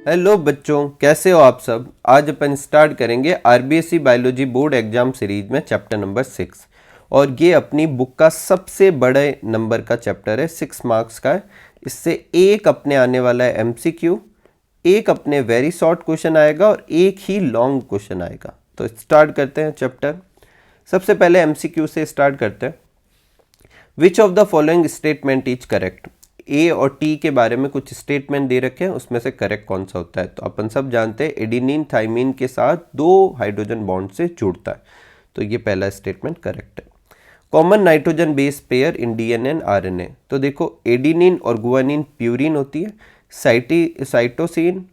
Hello बच्चों, कैसे हो आप सब। आज अपन स्टार्ट करेंगे RBSE biology board exam series में चैप्टर नंबर 6 और ये अपनी बुक का सबसे बड़े नंबर का चैप्टर है, 6 मार्क्स का है। इससे एक अपने आने वाला है एमसीक्यू, एक अपने वेरी शॉर्ट क्वेश्चन आएगा और एक ही लॉन्ग क्वेश्चन आएगा। तो स्टार्ट करते हैं चैप्टर। सबसे पहले एमसीक्यू से स्टार्ट करते हैं। Which of the following statement is correct. A और टी के बारे में कुछ स्टेटमेंट दे रखे हैं, उसमें से करेक्ट कौन सा होता है। तो अपन सब जानते हैं एडिनिन थाइमिन के साथ 2 हाइड्रोजन बॉन्ड से जुड़ता है, तो ये पहला स्टेटमेंट करेक्ट है। Common nitrogen base pair in DNA and RNA. तो देखो एडिनिन और गुआनिन प्यूरिन होती है, साइटोसिन,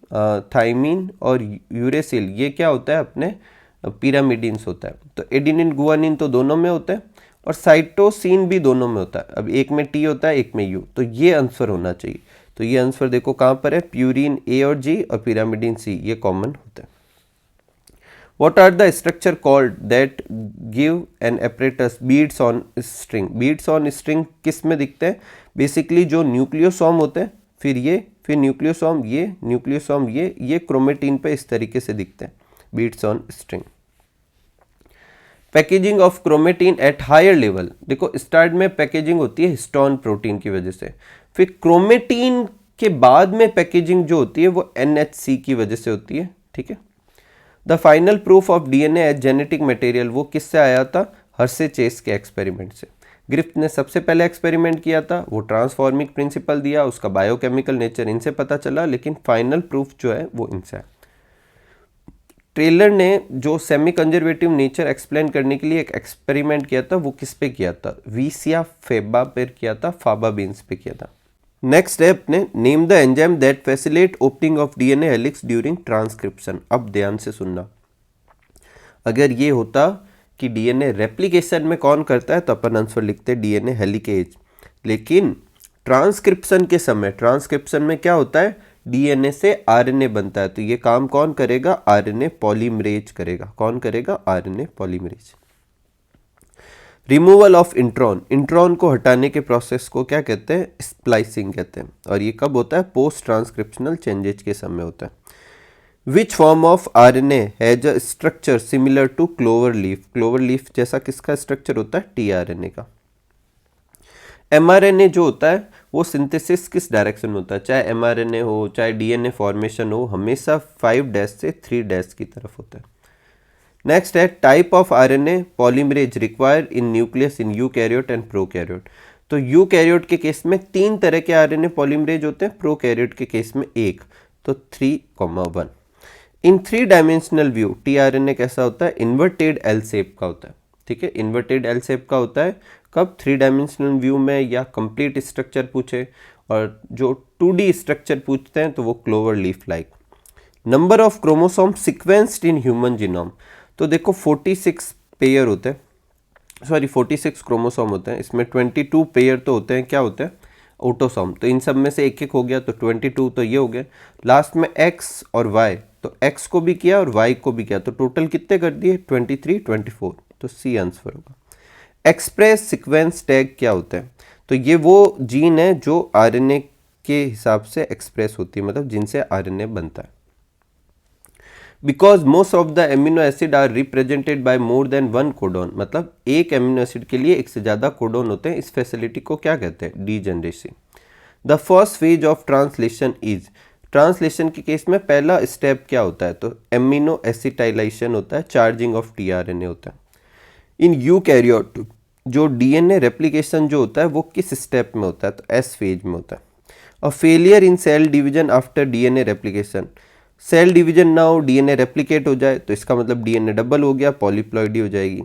थाइमिन और यूरेसिल ये क्या होता है अपने पिरामिडिन्स होता है। तो एडिनिन गुआनिन तो दोनों में होता है और साइटोसिन भी दोनों में होता है। अब एक में टी होता है, एक में यू, तो ये आंसर होना चाहिए। तो ये आंसर देखो कहाँ पर है, प्यूरिन ए और जी और पिरामिडिन सी, ये कॉमन होता है। What are the structure called that give an apparatus beads on string? Beads on string किस में दिखते हैं? बेसिकली जो न्यूक्लियोसोम होते हैं, फिर न्यूक्लियोसोम ये क्रोमेटिन पे इस तरीके से दिखते हैं, beads on string. Packaging of chromatin at higher level. देखो स्टार्ट में पैकेजिंग होती है हिस्टोन प्रोटीन की वजह से, फिर क्रोमेटिन के बाद में पैकेजिंग जो होती है वो एनएचसी की वजह से होती है। ठीक है। The final proof of DNA as genetic material वो किससे आया था? हर्शे चेस के एक्सपेरिमेंट से। ग्रिफ्थ ने सबसे पहले एक्सपेरिमेंट किया था, वो ट्रांसफॉर्मिक प्रिंसिपल दिया, उसका बायोकेमिकल नेचर इनसे पता चला, लेकिन फाइनल प्रूफ जो है वो इनसे है। टेलर ने जो सेमी कंजर्वेटिव नेचर एक्सप्लेन करने के लिए एक एक्सपेरिमेंट किया था, वो किस पे किया था? वीसिया फेबा पर किया था, फाबा बीन्स पे किया था। नेक्स्ट है अपने name the enzyme that facilitate opening of DNA helix during transcription. अब ध्यान से सुनना, अगर ये होता कि डीएनए रेप्लिकेशन में कौन करता है तो अपन आंसर लिखते डीएनए हेलिकेज, लेकिन ट्रांसक्रिप्शन के समय, ट्रांसक्रिप्शन में क्या होता है, डीएनए से आरएनए बनता है, तो ये काम कौन करेगा? आरएनए पॉलीमरेज करेगा। कौन करेगा? RNA polymerase. Removal of intron, intron को हटाने के प्रोसेस को क्या कहते हैं? स्प्लाइसिंग कहते हैं, और ये कब होता है? पोस्ट ट्रांसक्रिप्शनल चेंजेज के समय होता है। Which form of RNA has a structure similar to clover leaf. Clover leaf जैसा किसका स्ट्रक्चर होता है? टीआरएनए का। एमआरएनए जो होता है वो सिंथेसिस किस डायरेक्शन में होता है? चाहे एमआरएनए हो चाहे डीएनए फॉर्मेशन हो, हमेशा 5' से 3' की तरफ होता है। नेक्स्ट है type of RNA polymerase required in nucleus in eukaryote and prokaryote. तो यूकैरियोट के केस में 3 तरह के आरएनए पॉलीमरेज होते हैं, प्रोकैरियोट के केस में 1, तो 3,1। इन 3 डायमेंशनल व्यू टीआरएनए कैसा होता है? इन्वर्टेड एल शेप का होता है। ठीक है, इन्वर्टेड एल शेप का होता है कब? 3 डायमेंशनल व्यू में, या कंप्लीट स्ट्रक्चर पूछे, और जो 2D स्ट्रक्चर पूछते हैं तो वो clover leaf like. Number of chromosome sequenced in human genome. तो देखो 46 पेयर होते हैं, 46 क्रोमोसोम होते हैं, इसमें 22 पेयर तो होते हैं, क्या होते हैं? ऑटोसोम। तो इन सब में से एक एक हो गया, तो 22 तो ये हो गए। लास्ट में एक्स और वाई, तो एक्स को भी किया और वाई को भी किया, तो टोटल कितने कर दिए? 23, 24, तो सी आंसर होगा। एक्सप्रेस सीक्वेंस टैग क्या होता है? तो ये वो जीन है जो आरएनए के हिसाब से एक्सप्रेस होती है, मतलब जिनसे आरएनए बनता है। Because most of the amino acid are represented by more than 1 codon, मतलब एक एमिनो एसिड के लिए एक से ज़्यादा कोडोन होते हैं। इस फैसिलिटी को क्या कहते हैं? Degeneracy. The first phase of translation is, translation के केस में पहला स्टेप क्या होता है? तो एमिनो एसिटाइलेशन होता है, चार्जिंग ऑफ टीआरएनए होता है। इन यूकैरियोट जो डीएनए रेप्लिकेशन जो होता है वो किस स्टेप में होता है? तो एस फेज में होता है। और failure in cell division after DNA replication, cell division ना हो, डीएनए रेप्लिकेट हो जाए तो इसका मतलब डीएनए डबल हो गया, पॉलीप्लॉइडी हो जाएगी।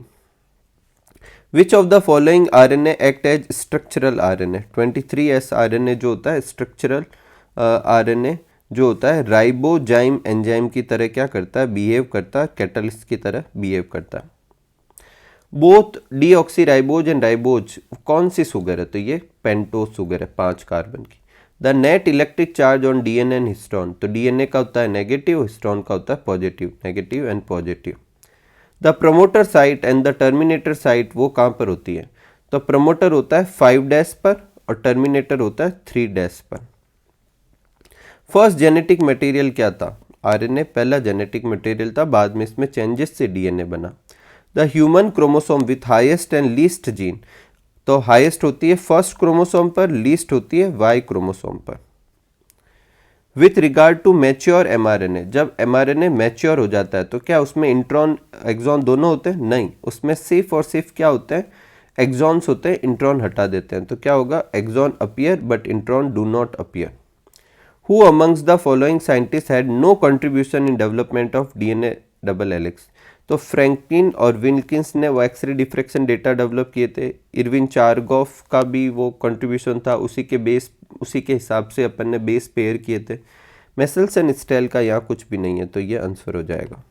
Which of the following RNA act as structural RNA. 23S RNA जो होता है स्ट्रक्चरल आरएनए जो होता है राइबोजाइम एंजाइम की तरह क्या करता है? बिहेव करता है, कैटलिस्ट की तरह बिहेव करता है। बोथ डीऑक्सीराइबोज एंड राइबोज कौन सी शुगर है? तो ये पेंटोज शुगर है, 5 कार्बन की। The net electric charge on DNA and histone, तो डीएनए का होता है नेगेटिव, हिस्टोन का होता है positive, negative and positive. The promoter site and the terminator site वो कहाँ पर होती है? तो प्रमोटर होता है 5' पर और टर्मिनेटर होता है 3' पर। फर्स्ट जेनेटिक मटेरियल क्या था? आरएनए पहला जेनेटिक मटेरियल था, बाद में इसमें चेंजेस से डीएनए बना। The human chromosome with highest and least gene, तो हाईएस्ट होती है फर्स्ट क्रोमोसोम पर, लीस्ट होती है वाई क्रोमोसोम पर। With regard to mature mRNA, जब एमआरएनए मैच्योर हो जाता है तो क्या उसमें इंट्रॉन एक्सॉन दोनों होते हैं? नहीं, उसमें सिर्फ और सिर्फ क्या होते हैं? एक्सॉन्स होते हैं, इंट्रॉन हटा देते हैं। तो क्या होगा? Exon appear but intron do not appear. Who amongst the following scientist had no contribution in development of DNA double helix? तो फ्रैंकलिन और विल्किंस ने वो एक्सरे डिफ्रैक्शन डेटा डेवलप किए थे। इरविन चारगॉफ का भी वो कंट्रीब्यूशन था, उसी के हिसाब से अपन ने बेस पेयर किए थे। मेसल्सन स्टेल का यहाँ कुछ भी नहीं है, तो ये आंसर हो जाएगा।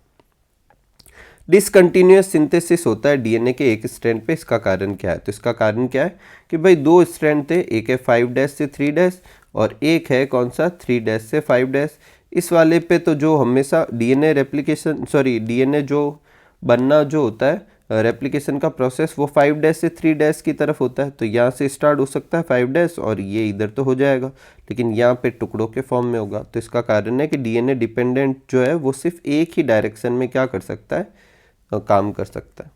डिसकंटिन्यूअस सिंथेसिस होता है डीएनए के एक स्ट्रैंड पे, इसका कारण क्या है? तो इसका कारण क्या है कि भाई दो स्ट्रैंड थे, एक है 5' से 3' और एक है कौन सा 3' से 5'। इस वाले पे तो जो हमेशा डीएनए जो बनना जो होता है रेप्लिकेशन का प्रोसेस, वो 5' से 3' की तरफ होता है। तो यहाँ से स्टार्ट हो सकता है 5' और ये इधर तो हो जाएगा, लेकिन यहाँ पे टुकड़ों के फॉर्म में होगा। तो इसका कारण है कि डीएनए डिपेंडेंट जो है वो सिर्फ एक ही डायरेक्शन में क्या कर सकता है? काम कर सकता है।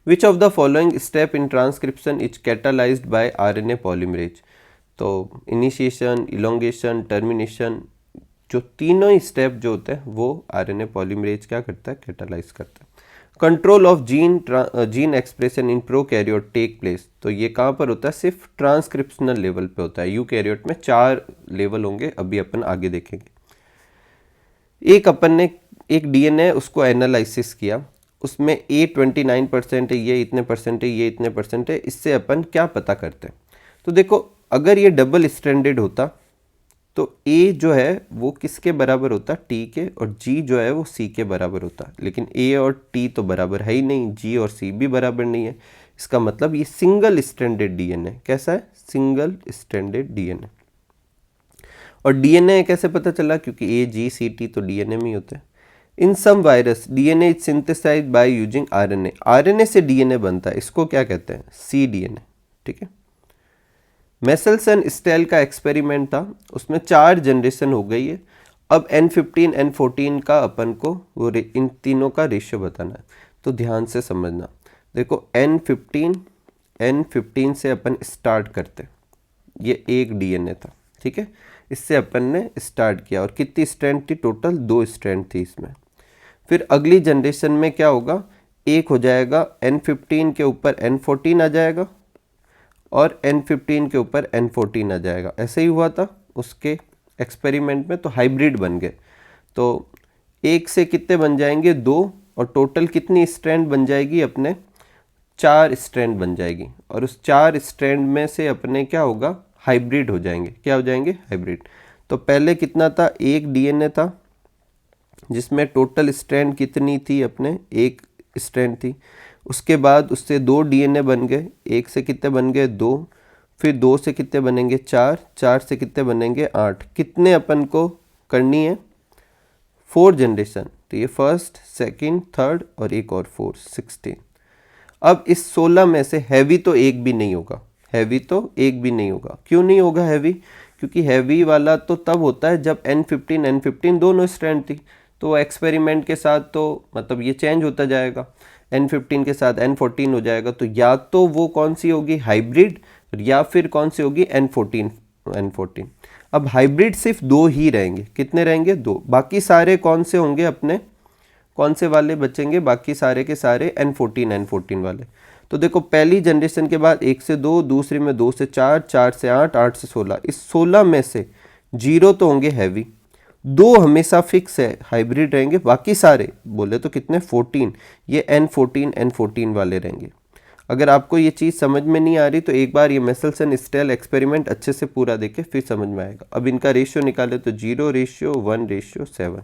विच of the following step in transcription is catalysed by RNA polymerase? तो इनिशिएशन, इलोंगेशन, टर्मिनेशन, जो तीनों ही स्टेप जो होते हैं वो आरएनए पॉलीमरेज क्या करता है? कैटालाइज करता है। Control of gene expression in prokaryote take place, तो ये कहाँ पर होता है? सिर्फ ट्रांसक्रिप्शनल लेवल पे होता है। यूकैरियोट में 4 लेवल होंगे, अभी अपन आगे देखेंगे। एक अपन ने एक डीएनए उसको एनालिसिस किया, उसमें ए 29% है, ये इतने परसेंट है, ये इतने परसेंट है। इससे अपन क्या पता करते हैं? तो देखो, अगर ये डबल स्ट्रैंडेड होता तो ए जो है वो किसके बराबर होता? टी के, और जी जो है वो सी के बराबर होता। लेकिन ए और टी तो बराबर है ही नहीं, जी और सी भी बराबर नहीं है। इसका मतलब ये सिंगल स्ट्रैंडेड डीएनए। कैसा है? Single stranded DNA. और डीएनए कैसे पता चला? क्योंकि ए, जी, सी, टी तो डीएनए में ही होते हैं। In some virus DNA is synthesised by using RNA, RNA से डीएनए बनता है, इसको क्या कहते हैं? C DNA. ठीक है। मेसल्सन स्टेल का एक्सपेरिमेंट था, उसमें 4 जनरेशन हो गई है। अब N15 N14 का अपन को वो इन तीनों का रेशियो बताना है, तो ध्यान से समझना। देखो N15 से अपन स्टार्ट करते, ये एक डीएनए था, ठीक है। इससे अपन ने स्टार्ट किया और कितनी स्ट्रैंड थी? टोटल 2 स्ट्रैंड थी इसमें। फिर अगली जनरेशन में क्या होगा? एक हो जाएगा N15 के ऊपर N14 आ जाएगा और N15 के ऊपर N14 आ जाएगा। ऐसे ही हुआ था उसके एक्सपेरिमेंट में, तो हाइब्रिड बन गए। तो एक से कितने बन जाएंगे? 2, और टोटल कितनी स्ट्रैंड बन जाएगी? अपने 4 स्ट्रैंड बन जाएगी। और उस 4 स्ट्रैंड में से अपने क्या होगा? हाइब्रिड हो जाएंगे। क्या हो जाएंगे? हाइब्रिड। तो पहले कितना था? एक डीएनए था जिसमें टोटल स्ट्रैंड कितनी थी? अपने एक स्ट्रैंड थी। उसके बाद उससे 2 डीएनए बन गए, एक से कितने बन गए? 2। फिर 2 से कितने बनेंगे? 4, 4 से कितने बनेंगे? 8। कितने अपन को करनी है? 4 जनरेशन। तो ये फर्स्ट, सेकंड, थर्ड और एक और 4, 16। अब इस 16 में से हैवी तो एक भी नहीं होगा, हैवी तो एक भी नहीं होगा। क्यों नहीं होगा हैवी? क्योंकि हैवी वाला तो तब होता है जब N15 दोनों स्ट्रैंड थी, तो एक्सपेरिमेंट के साथ तो मतलब ये चेंज होता जाएगा, N15 के साथ N14 हो जाएगा। तो या तो वो कौन सी होगी? हाइब्रिड, या फिर कौन सी होगी? N14। अब हाइब्रिड सिर्फ 2 ही रहेंगे। कितने रहेंगे? 2। बाकी सारे कौन से होंगे? अपने कौन से वाले बचेंगे? बाकी सारे के सारे N14 वाले। तो देखो, पहली जनरेशन के बाद 1 से 2, दूसरी में 2 से 4, 4 से 8, 8 से 16। इस 16 में से 0 तो होंगे हैवी, 2 हमेशा फिक्स है हाइब्रिड रहेंगे, बाकी सारे बोले तो कितने? 14। ये N14 वाले रहेंगे। अगर आपको ये चीज़ समझ में नहीं आ रही तो एक बार ये मेसल्सन स्टेल एक्सपेरिमेंट अच्छे से पूरा देखे, फिर समझ में आएगा। अब इनका रेशियो निकाले तो 0:1:7।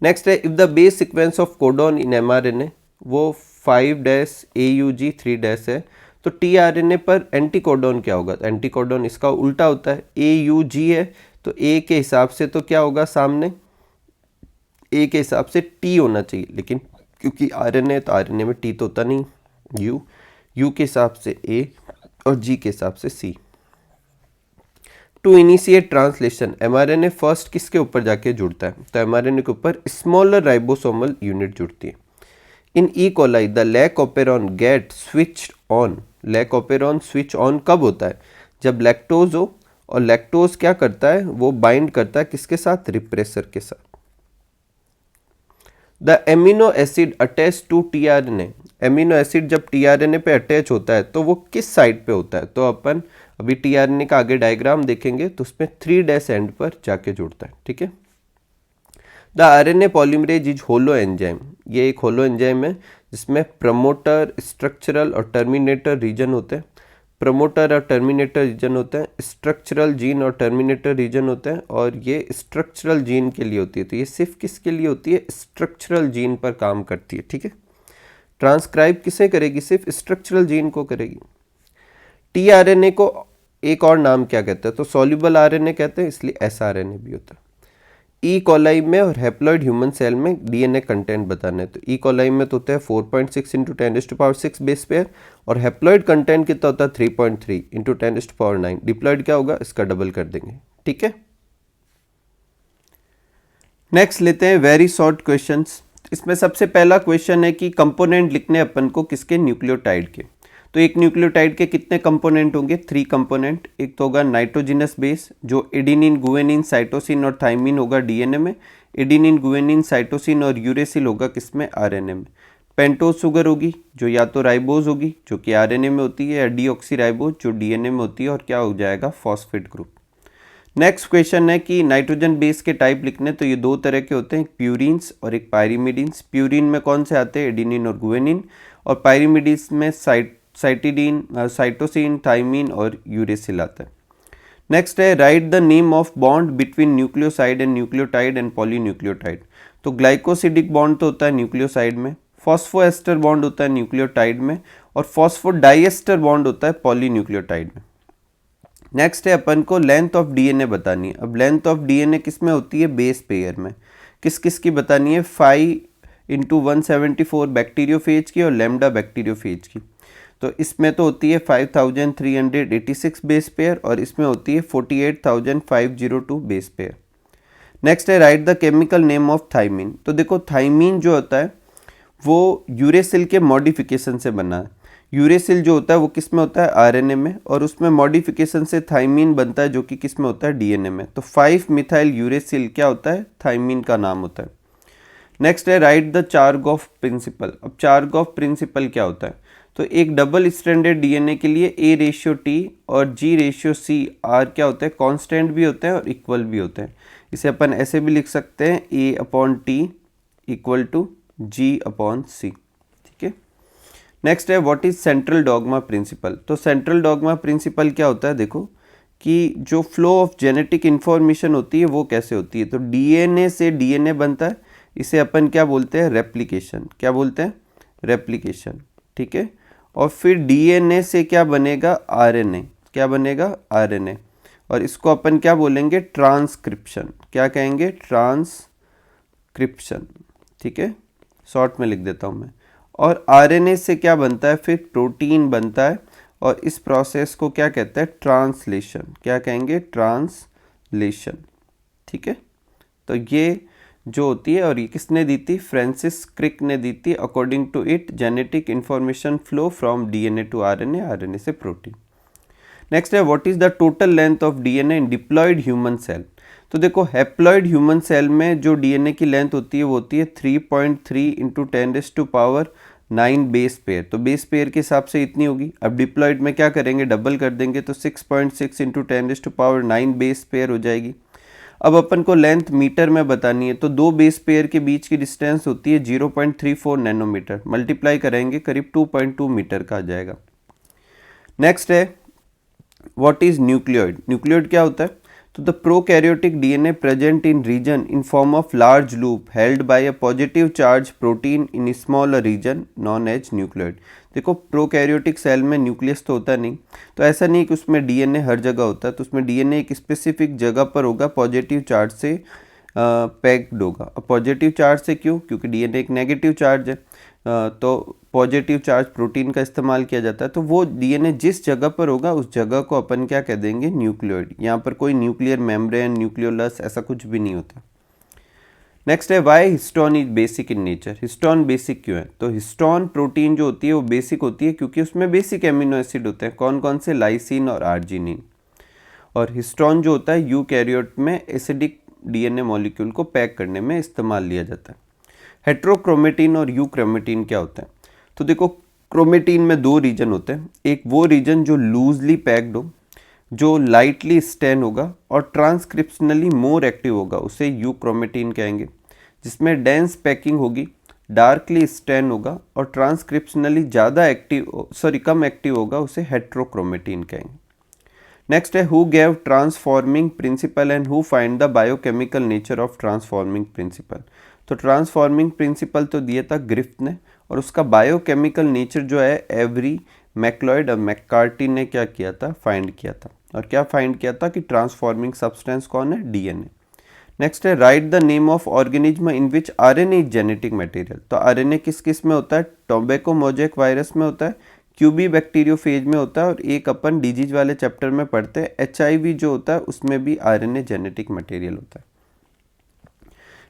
नेक्स्ट है, if the base sequence of codon in mRNA वो 5' AUG 3' है, तो tRNA पर एंटी कोडॉन क्या होगा? एंटी कोडॉन इसका उल्टा होता है, AUG है तो A के हिसाब से तो क्या होगा? सामने A के हिसाब से T होना चाहिए, लेकिन क्योंकि RNA तो RNA में T तो होता नहीं, U के हिसाब से A और G के हिसाब से C। To initiate translation mRNA first किसके ऊपर जाके जुड़ता है? तो एमआरएनए के ऊपर स्मॉलर राइबोसोमल यूनिट जुड़ती है। In E coli the lac operon get switch on. Lac operon switch on कब होता है? जब लैक्टोज हो, और लैक्टोज क्या करता है? वो बाइंड करता है किसके साथ? रिप्रेसर के साथ। The amino acid attach to tRNA. Amino acid जब टीआरएनए पे अटैच होता है तो वो किस साइड पे होता है? तो अपन अभी टीआरएनए का आगे डायग्राम देखेंगे तो उसमें 3' एंड पर जाके जुड़ता है। ठीक है। The RNA polymerase is holo enzyme. ये एक होलो एंजाइम है जिसमें प्रमोटर, स्ट्रक्चरल और टर्मिनेटर रीजन होते हैं। प्रमोटर और टर्मिनेटर रीजन होते हैं, स्ट्रक्चरल जीन और टर्मिनेटर रीजन होते हैं, और ये स्ट्रक्चरल जीन के लिए होती है। तो ये सिर्फ किसके लिए होती है? स्ट्रक्चरल जीन पर काम करती है। ठीक है। ट्रांसक्राइब किसे करेगी? सिर्फ स्ट्रक्चरल जीन को करेगी। टीआरएनए को एक और नाम क्या कहते हैं? तो सॉल्युबल आरएनए कहते हैं, इसलिए एसआरएनए भी होता है। ई कोलाई में और हैप्लॉइड ह्यूमन सेल में डीएनए कंटेंट बताना है। तो ई कोलाई में तो होता है 4.6 इंटू 10⁻6 बेस पेयर, और हैप्लॉइड कंटेंट कितना होता है? 3.3 इंटू 10⁻9। डिप्लॉइड क्या होगा? इसका डबल कर देंगे। ठीक है। नेक्स्ट लेते हैं वेरी शॉर्ट क्वेश्चंस। इसमें सबसे पहला क्वेश्चन है कि कंपोनेंट लिखने अपन को किसके? न्यूक्लियोटाइड के। तो एक न्यूक्लियोटाइड के कितने कंपोनेंट होंगे? 3 कंपोनेंट। एक तो होगा नाइट्रोजिनस बेस जो एडिनिन, गुएनिन, साइटोसिन और थाइमिन होगा डीएनए में। एडिनिन, गुएनिन, साइटोसिन और यूरेसिल होगा किसमें? आरएनए में। पेंटोज शुगर होगी जो या तो राइबोज होगी जो कि आरएनए में होती है, या डीऑक्सीराइबोज जो डीएनए में होती है, और क्या हो जाएगा? Phosphate group. नेक्स्ट क्वेश्चन है कि नाइट्रोजन बेस के टाइप लिखने। तो ये 2 तरह के होते हैं, एक प्यूरिन्स और एक पायरिमिडिन्स। प्यूरिन में कौन से आते हैं? एडिनिन और गुएनिन। और पायरिमिडिन्स में साइटिडीन, साइटोसिन, थाइमिन और यूरेसिल आता है। नेक्स्ट है write the name of bond between nucleoside and nucleotide and polynucleotide. तो ग्लाइकोसिडिक बॉन्ड तो होता है न्यूक्लियोसाइड में, फॉस्फोएस्टर बॉन्ड होता है न्यूक्लियोटाइड में, और फॉस्फोडाइएस्टर बॉन्ड होता है पॉलीन्यूक्लियोटाइड में। नेक्स्ट है अपन को लेंथ ऑफ डीएनए बतानी है। अब लेंथ ऑफ डीएनए किस में होती है? बेस पेयर में। किस किस की बतानी है? 5 इंटू 174 बैक्टीरियोफेज की और लैम्डा बैक्टीरियोफेज की। तो इसमें तो होती है 5386 बेस पेयर, और इसमें होती है 48502 बेस पेयर। नेक्स्ट है write the chemical name of thymine. तो देखो थाइमिन जो होता है वो यूरेसिल के मॉडिफिकेशन से बना है। यूरेसिल जो होता है वो किस में होता है? आरएनए में, और उसमें मॉडिफिकेशन से थाइमिन बनता है जो कि किस में होता है? डीएनए में। तो 5 मिथाइल यूरेसिल क्या होता है? थाइमिन का नाम होता है। नेक्स्ट है राइट द चारगॉफ प्रिंसिपल। अब चारगॉफ प्रिंसिपल क्या होता है? तो एक डबल स्ट्रैंडेड डीएनए के लिए A/T और G/C R क्या होते हैं? कांस्टेंट भी होते हैं और इक्वल भी होते हैं। इसे अपन ऐसे भी लिख सकते हैं A/T इक्वल टू G/C। ठीक है। नेक्स्ट है what is central dogma principle. तो सेंट्रल डॉगमा प्रिंसिपल क्या होता है? देखो कि जो फ्लो ऑफ जेनेटिक इंफॉर्मेशन होती है वो कैसे होती है। तो डीएनए से डीएनए बनता है, इसे अपन क्या बोलते हैं? रेप्लिकेशन। क्या बोलते हैं? रेप्लिकेशन। ठीक है। और फिर डीएनए से क्या बनेगा? आरएनए। क्या बनेगा? आरएनए। और इसको अपन क्या बोलेंगे? ट्रांसक्रिप्शन। क्या कहेंगे? ट्रांसक्रिप्शन। ठीक है, शॉर्ट में लिख देता हूँ मैं। और आरएनए से क्या बनता है? फिर प्रोटीन बनता है, और इस प्रोसेस को क्या कहते हैं? ट्रांसलेशन। क्या कहेंगे? ट्रांसलेशन। ठीक है। तो ये जो होती है, और ये किसने दी थी? फ्रांसिस क्रिक ने दी थी। According to it genetic information flow from DNA to RNA, RNA से प्रोटीन। नेक्स्ट है what is the total length of DNA in diploid human cell. तो देखो हैप्लॉयड ह्यूमन सेल में जो डीएनए की लेंथ होती है वो होती है 3.3 इंटू 10⁻9 बेस पेयर। तो बेस पेयर के हिसाब से इतनी होगी। अब डिप्लॉयड में क्या करेंगे? डबल कर देंगे, तो 6.6 इंटू 10⁻9 बेस पेयर हो जाएगी। अब अपन को लेंथ मीटर में बतानी है, तो 2 बेस पेयर के बीच की डिस्टेंस होती है 0.34 नैनोमीटर। मल्टीप्लाई करेंगे करीब 2.2 मीटर का आ जाएगा। नेक्स्ट है व्हाट इज न्यूक्लियोइड। न्यूक्लियोइड क्या होता है? तो the prokaryotic DNA present in region in form of large loop held by a positive charge protein in small region known as nucleoid. देखो प्रोकैरियोटिक सेल में nucleus तो होता नहीं, तो ऐसा नहीं कि उसमें डीएनए हर जगह होता है। तो उसमें डीएनए एक स्पेसिफिक जगह पर होगा, पॉजिटिव चार्ज से पैक्ड होगा। अब पॉजिटिव चार्ज से क्यों? क्योंकि डीएनए एक नेगेटिव चार्ज है। तो पॉजिटिव चार्ज प्रोटीन का इस्तेमाल किया जाता है, तो वो डीएनए जिस जगह पर होगा उस जगह को अपन क्या कह देंगे, न्यूक्लियोइड। यहाँ पर कोई न्यूक्लियर मेम्ब्रेन, न्यूक्लियोलस ऐसा कुछ भी नहीं होता। नेक्स्ट है why histone is basic in nature. Histone basic क्यों है? तो हिस्टोन प्रोटीन जो होती है वो बेसिक होती है क्योंकि उसमें बेसिक एमिनो एसिड होते हैं। कौन कौन से? लाइसिन और आर्जिनिन। और हिस्टोन जो होता है यूकैरियोट में एसिडिक डीएनए मॉलिक्यूल को पैक करने में इस्तेमाल लिया जाता है। हेट्रोक्रोमेटिन और यूक्रोमेटिन क्या होता है? तो देखो, क्रोमेटिन में दो रीजन होते हैं। एक वो रीजन जो लूजली पैक्ड हो, जो लाइटली स्टेन होगा और ट्रांसक्रिप्शनली मोर एक्टिव होगा, उसे यूक्रोमेटिन कहेंगे। जिसमें डेंस पैकिंग होगी, डार्कली स्टेन होगा और ट्रांसक्रिप्शनली ज़्यादा एक्टिव कम एक्टिव होगा, उसे हेट्रोक्रोमेटिन कहेंगे। नेक्स्ट है who gave transforming principle and who find the biochemical nature of transforming principle. तो ट्रांसफॉर्मिंग प्रिंसिपल तो दिया था ग्रिफ्थ ने, और उसका बायोकेमिकल नेचर जो है एवरी, मैक्लॉयड और मैककार्टी ने क्या किया था? फाइंड किया था। और क्या फाइंड किया था कि ट्रांसफॉर्मिंग सब्सटेंस कौन है? डीएनए। नेक्स्ट है write the name of organism in which RNA is genetic material. तो आरएनए किस किस में होता है? टोबैको मोजेक वायरस में होता है, क्यूबी बैक्टीरियोफेज में होता है, और एक अपन डिजीज वाले चैप्टर में पढ़ते हैं एचआईवी जो होता है उसमें भी आरएनए जेनेटिक मटेरियल होता है।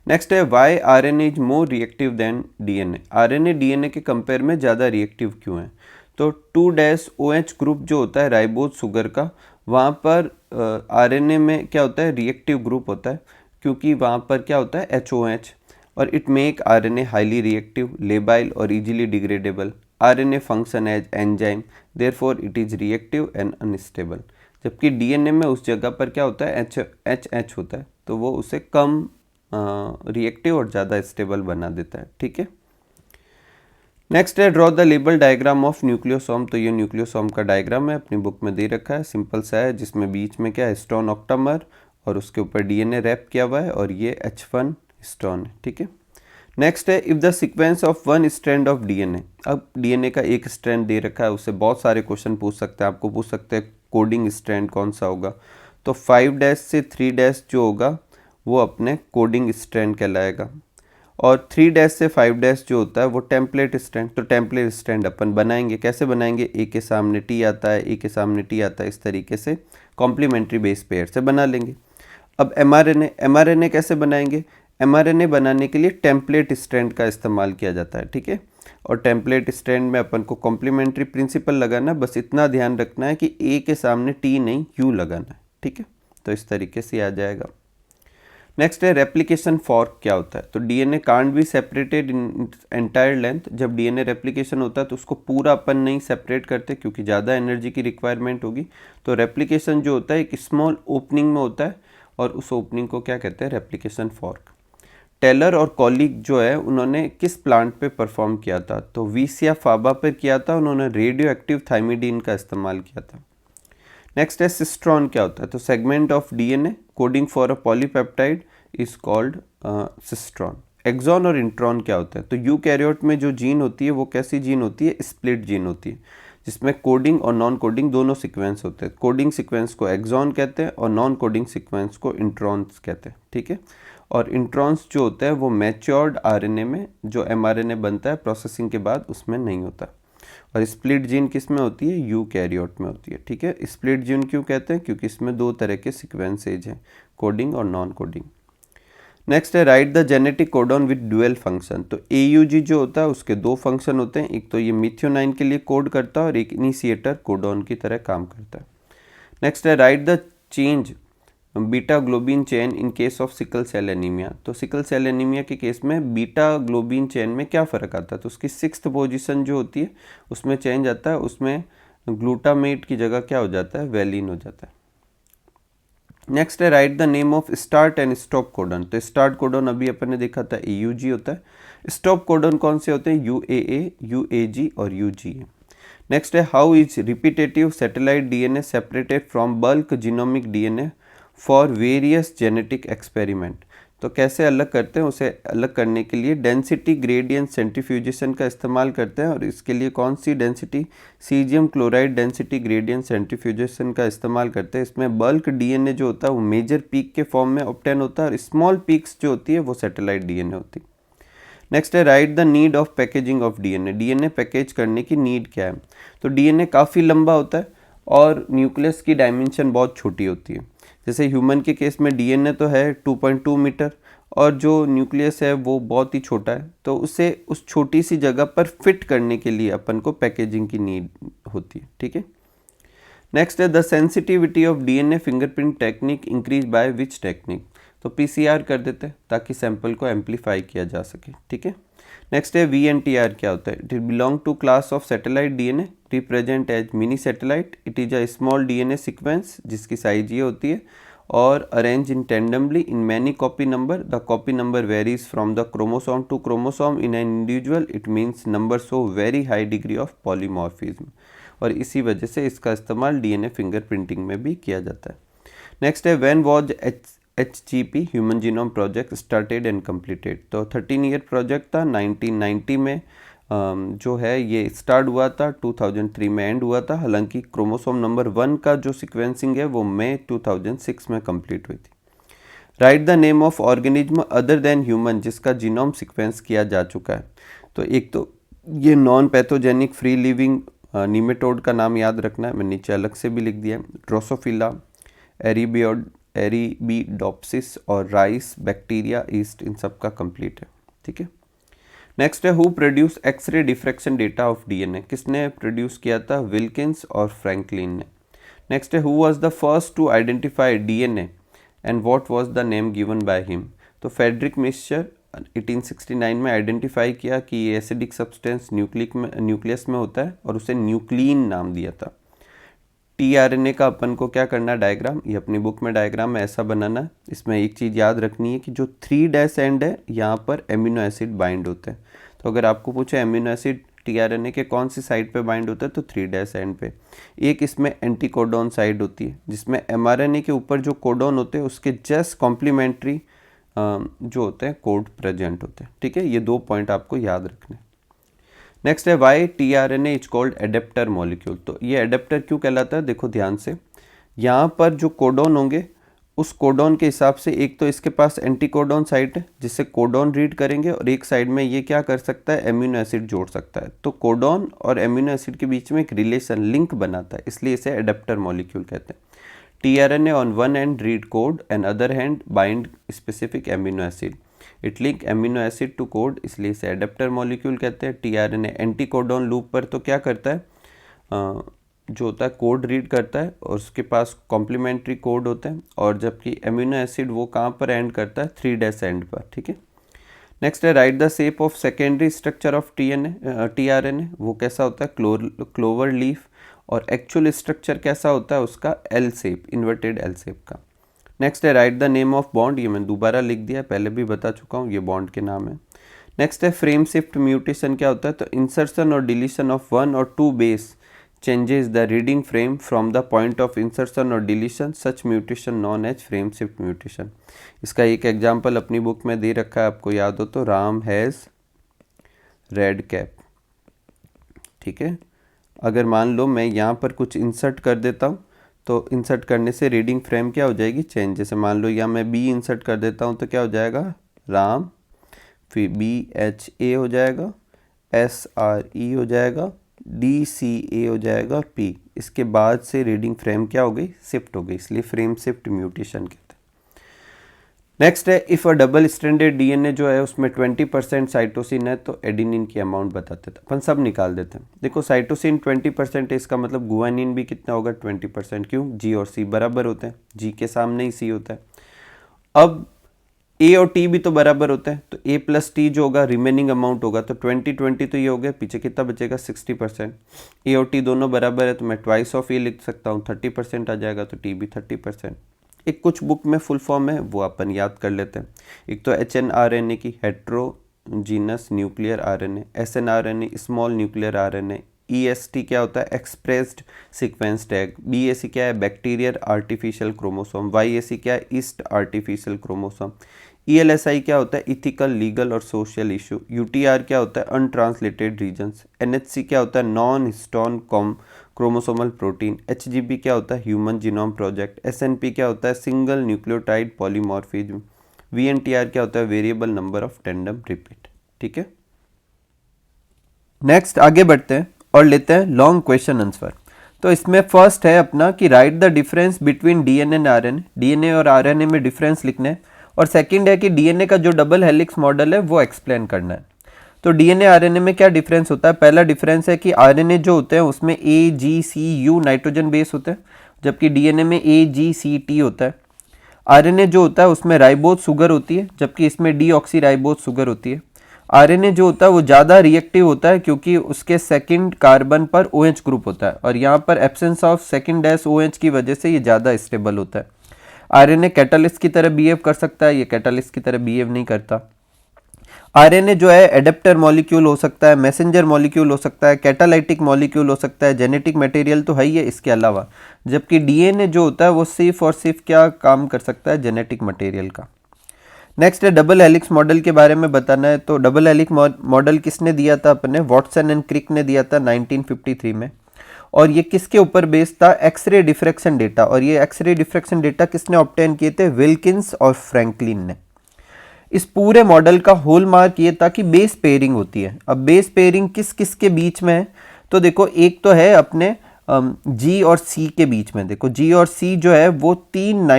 नेक्स्ट है why RNA is more reactive than DNA. RNA DNA के कंपेयर में ज़्यादा रिएक्टिव क्यों है? तो 2-OH ग्रुप जो होता है राइबोज शुगर का, वहाँ पर आरएनए में क्या होता है? रिएक्टिव ग्रुप होता है, क्योंकि वहाँ पर क्या होता है? HOH, और it make RNA highly reactive, labile और easily degradable. RNA function as enzyme, therefore it is reactive and unstable. जबकि डीएनए में उस जगह पर क्या होता है? HH होता है, तो वो उसे कम रिएक्टिव और ज़्यादा स्टेबल बना देता है। ठीक है। नेक्स्ट है draw the label diagram of nucleosome. तो ये न्यूक्लियोसोम का डायग्राम है, अपनी बुक में दे रखा है, सिंपल सा है, जिसमें बीच में क्या है? हिस्टोन ऑक्टामर, और उसके ऊपर डीएनए रैप किया हुआ है, और ये H1 हिस्टोन है। ठीक है। नेक्स्ट है if the sequence of one strand of DNA. अब डीएनए का एक स्ट्रैंड दे रखा है, उससे बहुत सारे क्वेश्चन पूछ सकते हैं। आपको पूछ सकते हैं कोडिंग स्ट्रैंड कौन सा होगा, तो 5' से 3' जो होगा वो अपने कोडिंग स्ट्रैंड कहलाएगा, और 3' से 5' जो होता है वो टेम्पलेट स्ट्रैंड। तो टेम्पलेट स्ट्रैंड अपन बनाएंगे, कैसे बनाएंगे? ए के सामने टी आता है, ए के सामने टी आता है, इस तरीके से कॉम्प्लीमेंट्री बेस पेयर से बना लेंगे। अब एमआरएनए कैसे बनाएंगे? एमआरएनए बनाने के लिए टेम्पलेट स्ट्रैंड का इस्तेमाल किया जाता है। ठीक है। और टेम्पलेट स्ट्रैंड में अपन को कॉम्प्लीमेंट्री प्रिंसिपल लगाना, बस इतना ध्यान रखना है कि ए के सामने टी नहीं, यू लगाना है। ठीक है। तो इस तरीके से आ जाएगा। नेक्स्ट है रेप्लिकेशन फॉर्क क्या होता है? तो DNA can't be separated in entire length. जब डीएनए रेप्लिकेशन होता है तो उसको पूरा अपन नहीं सेपरेट करते, क्योंकि ज़्यादा एनर्जी की रिक्वायरमेंट होगी। तो रेप्लिकेशन जो होता है एक स्मॉल ओपनिंग में होता है, और उस ओपनिंग को क्या कहते हैं? Replication fork. टेलर और कॉलीग जो है उन्होंने किस प्लांट पे परफॉर्म किया था? तो वीसिया फाबा पर किया था, उन्होंने रेडियो एक्टिव थाइमिडीन का इस्तेमाल किया था। नेक्स्ट है सिस्ट्रॉन क्या होता है? तो segment of DNA coding for a polypeptide is called cistron. Exon और इंट्रॉन क्या होता है? तो यूकैरियोट में जो जीन होती है वो कैसी जीन होती है? स्प्लिट जीन होती है, जिसमें कोडिंग और नॉन कोडिंग दोनों सीक्वेंस होते हैं। कोडिंग सीक्वेंस को एक्सॉन कहते हैं और नॉन कोडिंग सीक्वेंस को इंट्रॉन्स कहते हैं। ठीक है। और इंट्रॉन्स जो होता है वो मैच्योर्ड आरएनए में, जो एमआरएनए बनता है प्रोसेसिंग के बाद, उसमें नहीं होता। और स्प्लिट जीन किस में होती है? यूकैरियोट में होती है। ठीक है। स्प्लिट जीन क्यों कहते हैं? क्योंकि इसमें दो तरह के सीक्वेंसेज हैं, कोडिंग और नॉन कोडिंग। नेक्स्ट है write the genetic codon with dual function. तो AUG जो होता है उसके दो फंक्शन होते हैं, एक तो ये मिथ्योनाइन के लिए कोड करता है और एक इनिशिएटर कोडॉन की तरह काम करता है। नेक्स्ट है write the change beta globin chain in case of sickle cell anaemia. तो सिकल सेल एनीमिया के केस में बीटा ग्लोबिन चेन में क्या फ़र्क आता है? तो उसकी 6th पोजीशन जो होती है उसमें चेंज आता है, उसमें ग्लूटामेट की जगह क्या हो जाता है? वैलिन हो जाता है। नेक्स्ट है write the name of start and stop codon. तो स्टार्ट कोडन अभी अपन ने देखा था AUG होता है। स्टॉप कोडन कौन से होते हैं? UAA, UAG और UGA। नेक्स्ट है how is repetitive satellite DNA separated from bulk genomic DNA for various genetic experiment. तो कैसे अलग करते हैं? उसे अलग करने के लिए डेंसिटी ग्रेडियंट सेंट्रीफ्यूजेशन का इस्तेमाल करते हैं, और इसके लिए कौन सी density? Caesium chloride density gradient centrifugation का इस्तेमाल करते हैं। इसमें बल्क डीएनए जो होता है वो मेजर पीक के फॉर्म में ऑब्टेन होता है, और स्मॉल पीक्स जो होती है वो सैटेलाइट डीएनए होती है। नेक्स्ट है write the need of packaging of DNA. DNA package करने की नीड क्या है? तो डीएनए काफ़ी लंबा होता है और न्यूक्लियस की डायमेंशन बहुत छोटी होती है। जैसे ह्यूमन के केस में डीएनए तो है 2.2 मीटर और जो न्यूक्लियस है वो बहुत ही छोटा है, तो उसे उस छोटी सी जगह पर फिट करने के लिए अपन को पैकेजिंग की नीड होती है। ठीक है। नेक्स्ट है the sensitivity of DNA fingerprint technique increase by which technique. तो पीसीआर कर देते हैं ताकि सैंपल को एम्पलीफाई किया जा सके। ठीक है। नेक्स्ट है वीएनटीआर क्या होता है? It belong to class of satellite DNA, represent as mini satellite. It is a small DNA sequence जिसकी साइज ये होती है और arrange in tandemly in many copy number. The copy number varies from the chromosome to chromosome in an individual. It means number show very high degree of polymorphism और इसी वजह से इसका इस्तेमाल डीएनए फिंगरप्रिंटिंग में भी किया जाता है। नेक्स्ट है when was HGP human genome project started and completed. तो 13 ईयर प्रोजेक्ट था। 1990 में जो है ये स्टार्ट हुआ था, 2003 में एंड हुआ था। हालांकि क्रोमोसोम नंबर 1 का जो सिक्वेंसिंग है वो मई 2006 में कंप्लीट हुई थी। Right the name of organism other than human जिसका जीनोम सिक्वेंस किया जा चुका है। तो एक तो ये non pathogenic free living nematode का नाम याद रखना है, मैंने नीचे अलग से भी लिख दिया है। ड्रोसोफिला, एरिबीडोप्सिस और राइस, बैक्टीरिया, ईस्ट, इन सब का कंप्लीट है। ठीक है। नेक्स्ट है who produce X ray diffraction data of DNA. किसने प्रोड्यूस किया था? विल्किंस और फ्रैंकलिन ने। नेक्स्ट है who was the first to identify DNA and what was the name given by him. तो फ्रेडरिक मिक्सचर 1869 में आइडेंटिफाई किया कि ये एसिडिक सब्सटेंस न्यूक्लियस में होता है और उसे न्यूक्लिन नाम दिया था। टीआरएनए का अपन को क्या करना, डायग्राम, ये अपनी बुक में डायग्राम में ऐसा बनाना। इसमें एक चीज़ याद रखनी है कि जो 3' एंड है यहाँ पर एमिनो एसिड बाइंड होते हैं। तो अगर आपको पूछे एमिनो एसिड टीआरएनए के कौन सी साइड पे बाइंड होता है तो 3' एंड पे। एक इसमें एंटीकोडोन साइड होती है जिसमें एमआरएनए के ऊपर जो कोडोन होते हैं उसके जस्ट कॉम्प्लीमेंट्री जो होते हैं कोड प्रेजेंट होते हैं। ठीक है, ये 2 पॉइंट आपको याद रखने। नेक्स्ट है why tRNA is called adapter molecule. तो ये एडेप्टर क्यों कहलाता है? देखो ध्यान से, यहाँ पर जो कोडोन होंगे उस कोडोन के हिसाब से एक तो इसके पास एंटीकोडोन साइट है जिससे कोडोन रीड करेंगे और एक साइड में ये क्या कर सकता है, एमिनो एसिड जोड़ सकता है। तो कोडोन और एमिनो एसिड के बीच में एक रिलेशन लिंक बनाता है, इसलिए इसे एडेप्टर मॉलिक्यूल कहते हैं। TRNA on one end read code and other hand bind specific amino acid. It link amino acid to code, इसलिए इसे एडेप्टर मॉलिक्यूल कहते हैं। टीआरएनए एंटी कोडोन लूप पर तो क्या करता है, जो होता है कोड रीड करता है और उसके पास कॉम्प्लीमेंट्री कोड होते हैं, और जबकि एमिनो एसिड वो कहाँ पर एंड करता है, 3' एंड पर। ठीक है। नेक्स्ट है write the shape of secondary structure of tRNA. वो कैसा होता है, क्लोवर लीफ, और एक्चुअल स्ट्रक्चर कैसा होता है उसका, L shape, inverted L shape का। नेक्स्ट है write the name of bond. ये मैं दोबारा लिख दिया, पहले भी बता चुका हूँ, ये बॉन्ड के नाम है। नेक्स्ट है फ्रेम शिफ्ट म्यूटेशन क्या होता है, तो इंसर्शन और डिलीशन ऑफ 1 और 2 base changes the reading frame from the point of insertion or deletion, such mutation known as frame shift mutation। इसका एक एग्जांपल अपनी बुक में दे रखा है, आपको याद हो तो, राम हैज़ रेड कैप। ठीक है, अगर मान लो मैं यहाँ पर कुछ इंसर्ट कर देता हूँ तो इंसर्ट करने से रीडिंग फ्रेम क्या हो जाएगी, चेंज। जैसे मान लो यहाँ मैं बी इंसर्ट कर देता हूँ तो क्या हो जाएगा, राम, फिर BHA हो जाएगा, SRE हो जाएगा, DCA हो जाएगा, P। इसके बाद से रीडिंग फ्रेम क्या हो गई, शिफ्ट हो गई, इसलिए फ्रेम शिफ्ट म्यूटेशन कहते हैं। नेक्स्ट है if a double stranded DNA जो है उसमें 20% साइटोसिन है तो एडिनिन की अमाउंट बताते थे, अपन सब निकाल देते हैं। देखो साइटोसिन 20% है, इसका मतलब गुआनिन भी कितना होगा, 20%। क्यों, G और C बराबर होते हैं, G के सामने ही C होता है। अब A और T भी तो बराबर होते हैं, तो A + T जो होगा रिमेनिंग अमाउंट होगा, तो 20-20 तो ये हो गया, पीछे कितना बचेगा, 60%। A और T दोनों बराबर है तो मैं ट्वाइस ऑफ A लिख सकता हूँ, 30% आ जाएगा, तो T भी 30%। एक कुछ बुक में फुल फॉर्म है वो अपन याद कर लेते हैं। एक तो HNRNA की heterogeneous nuclear RNA, SNRNA small nuclear RNA, EST क्या होता है, एक्सप्रेस्ड सीक्वेंस टैग, BAC क्या है, बैक्टीरियल आर्टिफिशियल क्रोमोसोम, YAC क्या है, ईस्ट आर्टिफिशियल क्रोमोसोम, ELSI क्या होता है, इथिकल, लीगल और सोशल इशू, UTR क्या होता है, अनट्रांसलेटेड रीजन्स, NHC क्या होता है, non histone chromosomal protein, HGP क्या होता है, ह्यूमन जीनोम प्रोजेक्ट, SNP क्या होता है, सिंगल न्यूक्लियोटाइड पॉलीमॉर्फिज्म, VNTR क्या होता है, variable number of tandem repeat. ठीक है। नेक्स्ट आगे बढ़ते हैं और लेते हैं लॉन्ग क्वेश्चन आंसर। तो इसमें फर्स्ट है अपना कि right the difference between DNA and RNA, DNA और आरएनए में डिफरेंस लिखना है। और सेकंड है कि डीएनए का जो डबल हेलिक्स मॉडल है वो एक्सप्लेन करना है। तो डीएनए आरएनए में क्या डिफरेंस होता है? पहला डिफरेंस है कि आरएनए जो होते हैं उसमें ए जी सी यू नाइट्रोजन बेस होते हैं, जबकि डीएनए में ए जी सी टी होता है। आरएनए जो होता है उसमें राइबोज शुगर होती है, जबकि इसमें डीऑक्सी राइबोज शुगर होती है। आरएनए जो होता है वो ज़्यादा रिएक्टिव होता है क्योंकि उसके सेकंड कार्बन पर OH ग्रुप होता है, और यहाँ पर absence of second dash OH की वजह से ये ज़्यादा स्टेबल होता है। आरएनए कैटालिस्ट की तरह बिहेव कर सकता है, ये कैटालिस्ट की तरह बिहेव नहीं करता। आरएनए जो है एडेप्टर मॉलिक्यूल हो सकता है, मैसेंजर मॉलिक्यूल हो सकता है, कैटालाइटिक मॉलिक्यूल हो सकता है, जेनेटिक मटेरियल तो है ही है इसके अलावा। जबकि डीएनए जो होता है वो सिर्फ और सिर्फ क्या काम कर सकता है? जेनेटिक मटेरियल का। नेक्स्ट है डबल हेलिक्स मॉडल के बारे में बताना है। तो डबल हेलिक्स मॉडल किसने दिया था? अपने वॉटसन एंड क्रिक ने दिया था 1953 में। और ये किसके ऊपर बेस्ड था? X-ray diffraction data. और ये एक्सरे डिफ्रैक्शन डेटा किसने ऑब्टेन किए थे? विल्किंस और फ्रैंकलिन ने। इस पूरे मॉडल का होल मार्क ये था कि बेस पेयरिंग होती है। अब बेस पेयरिंग किस किस के बीच में है? तो देखो एक तो है अपने जी और सी के बीच में। देखो जी और सी जो है वो 3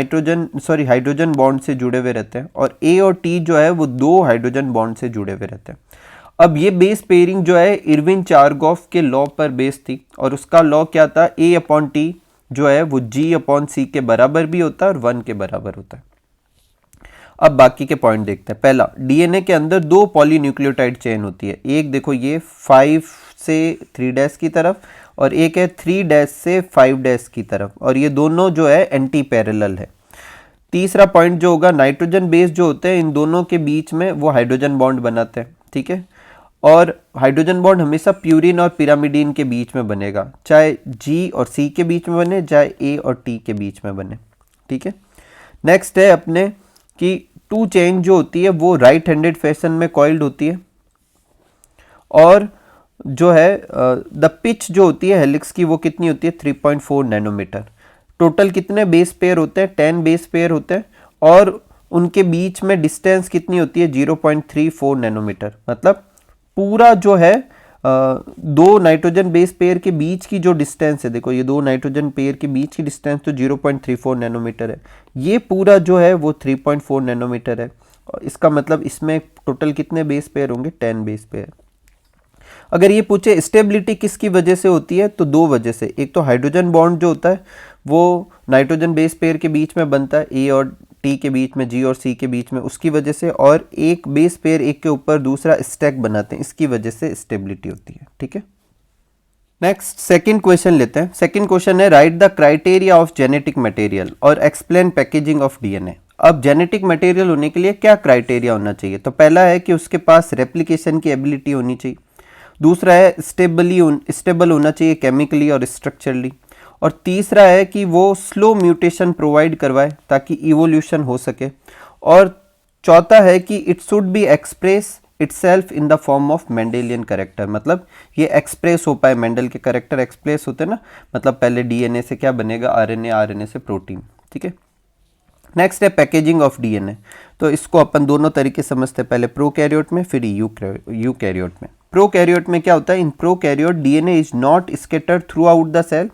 हाइड्रोजन बॉन्ड से जुड़े हुए रहते हैं, और ए और टी जो है वो 2 हाइड्रोजन बॉन्ड से जुड़े हुए रहते हैं। अब ये बेस पेयरिंग जो है इरविन चारगॉफ के लॉ पर बेस्ड थी, और उसका लॉ क्या था? A/T जो है वो G/C के बराबर भी होता है और 1 के बराबर होता है। अब बाकी के पॉइंट देखते हैं। पहला, डीएनए के अंदर 2 पॉलीन्यूक्लियोटाइड चेन होती है। एक देखो ये 5 से 3' की तरफ, और एक है 3' से 5' की तरफ, और ये दोनों जो है एंटी पैरेलल है। तीसरा पॉइंट जो होगा, नाइट्रोजन बेस जो होते हैं इन दोनों के बीच में वो हाइड्रोजन बॉन्ड बनाते हैं, ठीक है। और हाइड्रोजन बॉन्ड हमेशा प्यूरिन और पिरामिडीन के बीच में बनेगा, चाहे जी और सी के बीच में बने, चाहे ए और टी के बीच में बने, ठीक है। नेक्स्ट है अपने कि 2 चेन जो होती है वो राइट हैंडेड फैशन में कॉइल्ड होती है, और जो है द पिच जो होती है हेलिक्स की वो कितनी होती है? 3.4 नैनोमीटर। टोटल कितने बेस पेयर होते हैं? 10 बेस पेयर होते हैं, और उनके बीच में डिस्टेंस कितनी होती है? 0.34 नैनोमीटर। मतलब पूरा जो है 2 नाइट्रोजन बेस पेयर के बीच की जो डिस्टेंस है, देखो ये 2 नाइट्रोजन पेयर के बीच की डिस्टेंस तो 0.34 नैनोमीटर है, ये पूरा जो है वो 3.4 नैनोमीटर है। इसका मतलब इसमें टोटल कितने बेस पेयर होंगे? 10 बेस पेयर। अगर ये पूछे स्टेबिलिटी किसकी वजह से होती है, तो 2 वजह से। एक तो हाइड्रोजन बॉन्ड जो होता है वो नाइट्रोजन बेस पेयर के बीच में बनता है, ए और टी के बीच में, जी और सी के बीच में, उसकी वजह से। और एक बेस पेयर एक के ऊपर दूसरा स्टैक बनाते हैं, इसकी वजह से स्टेबिलिटी होती है, ठीक है। नेक्स्ट सेकंड क्वेश्चन लेते हैं। सेकंड क्वेश्चन है write the criteria of genetic material और एक्सप्लेन पैकेजिंग ऑफ डीएनए। अब जेनेटिक मटेरियल होने के लिए क्या क्राइटेरिया होना चाहिए? तो पहला है कि उसके पास रेप्लिकेशन की एबिलिटी होनी चाहिए। दूसरा है स्टेबल होना चाहिए केमिकली और स्ट्रक्चरली। और तीसरा है कि वो स्लो म्यूटेशन प्रोवाइड करवाए ताकि इवोल्यूशन हो सके। और चौथा है कि it should be express itself in the form of Mendelian character. मतलब ये एक्सप्रेस हो पाए, मेंडल के करेक्टर एक्सप्रेस होते हैं ना, मतलब पहले डीएनए से क्या बनेगा? आरएनए, आरएनए से प्रोटीन, ठीक है। नेक्स्ट है पैकेजिंग ऑफ डीएनए। तो इसको अपन दोनों तरीके समझते हैं, पहले प्रोकैरियोट में फिर यूकैरियोट में। प्रोकैरियोट में क्या होता है? In prokaryote DNA is not scattered throughout the cell,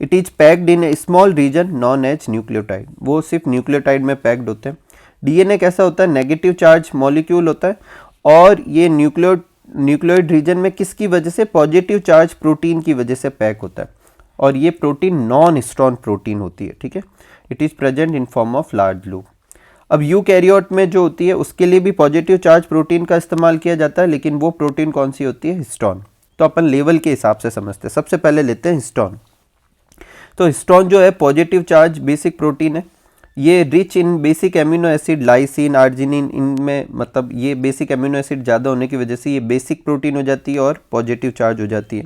it is packed in a small region known as nucleotide. वो सिर्फ न्यूक्लियोटाइड में पैक्ड होते हैं। डीएनए कैसा होता है? नेगेटिव चार्ज मॉलिक्यूल होता है, और ये न्यूक्लियोइड रीजन में किसकी वजह से? पॉजिटिव चार्ज प्रोटीन की वजह से पैक होता है, और ये प्रोटीन नॉन हिस्टोन प्रोटीन होती है, ठीक है। It is present in form of large loop. अब यूकैरियोट में जो होती है उसके लिए भी पॉजिटिव चार्ज प्रोटीन का इस्तेमाल किया जाता है, लेकिन वो प्रोटीन कौन सी होती है? हिस्टोन। तो अपन लेवल के हिसाब से समझते हैं। सबसे पहले लेते हैं हिस्टोन। तो हिस्टोन जो है पॉजिटिव चार्ज बेसिक प्रोटीन है, ये rich in basic amino acid, lysine, arginine, इनमें मतलब ये बेसिक एमिनो एसिड ज़्यादा होने की वजह से ये बेसिक प्रोटीन हो जाती है और पॉजिटिव चार्ज हो जाती है।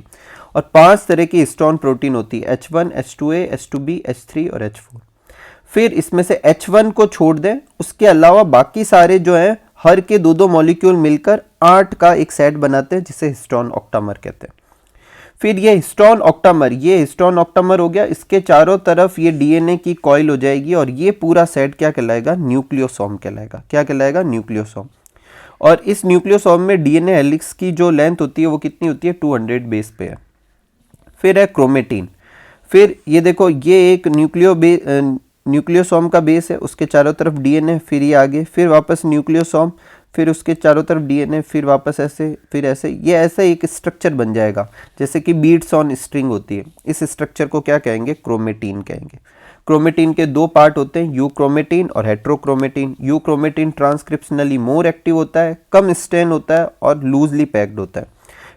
और 5 तरह की हिस्टोन प्रोटीन होती है, H1, H2A, H2B, H3 और H4। फिर इसमें से H1 को छोड़ दें, उसके अलावा बाकी सारे जो हैं हर के 2-2 मॉलिक्यूल मिलकर 8 का एक सेट बनाते हैं जिसे हिस्टोन ऑक्टामर कहते हैं। फिर ये हिस्टोन ऑक्टामर हो गया, इसके चारों तरफ ये डीएनए की कॉइल हो जाएगी, और ये पूरा सेट क्या कहलाएगा? न्यूक्लियोसोम कहलाएगा। क्या कहलाएगा? न्यूक्लियोसोम। और इस न्यूक्लियोसोम में डीएनए हेलिक्स की जो लेंथ होती है वो कितनी होती है, 200 बेस पे है। फिर है क्रोमेटिन। फिर ये देखो, ये एक न्यूक्लियोसोम का बेस है, उसके चारों तरफ डीएनए, फिर ये आगे, फिर वापस न्यूक्लियोसोम, फिर उसके चारों तरफ डीएनए, फिर वापस ऐसे, फिर ऐसे, ये ऐसा एक स्ट्रक्चर बन जाएगा जैसे कि बीड्स ऑन स्ट्रिंग होती है। इस स्ट्रक्चर को क्या कहेंगे, क्रोमेटिन कहेंगे। क्रोमेटिन के दो पार्ट होते हैं, यूक्रोमेटिन और heterochromatin. Euchromatin transcriptionally more active होता है, कम स्ट्रेन होता है और लूजली पैक्ड होता है।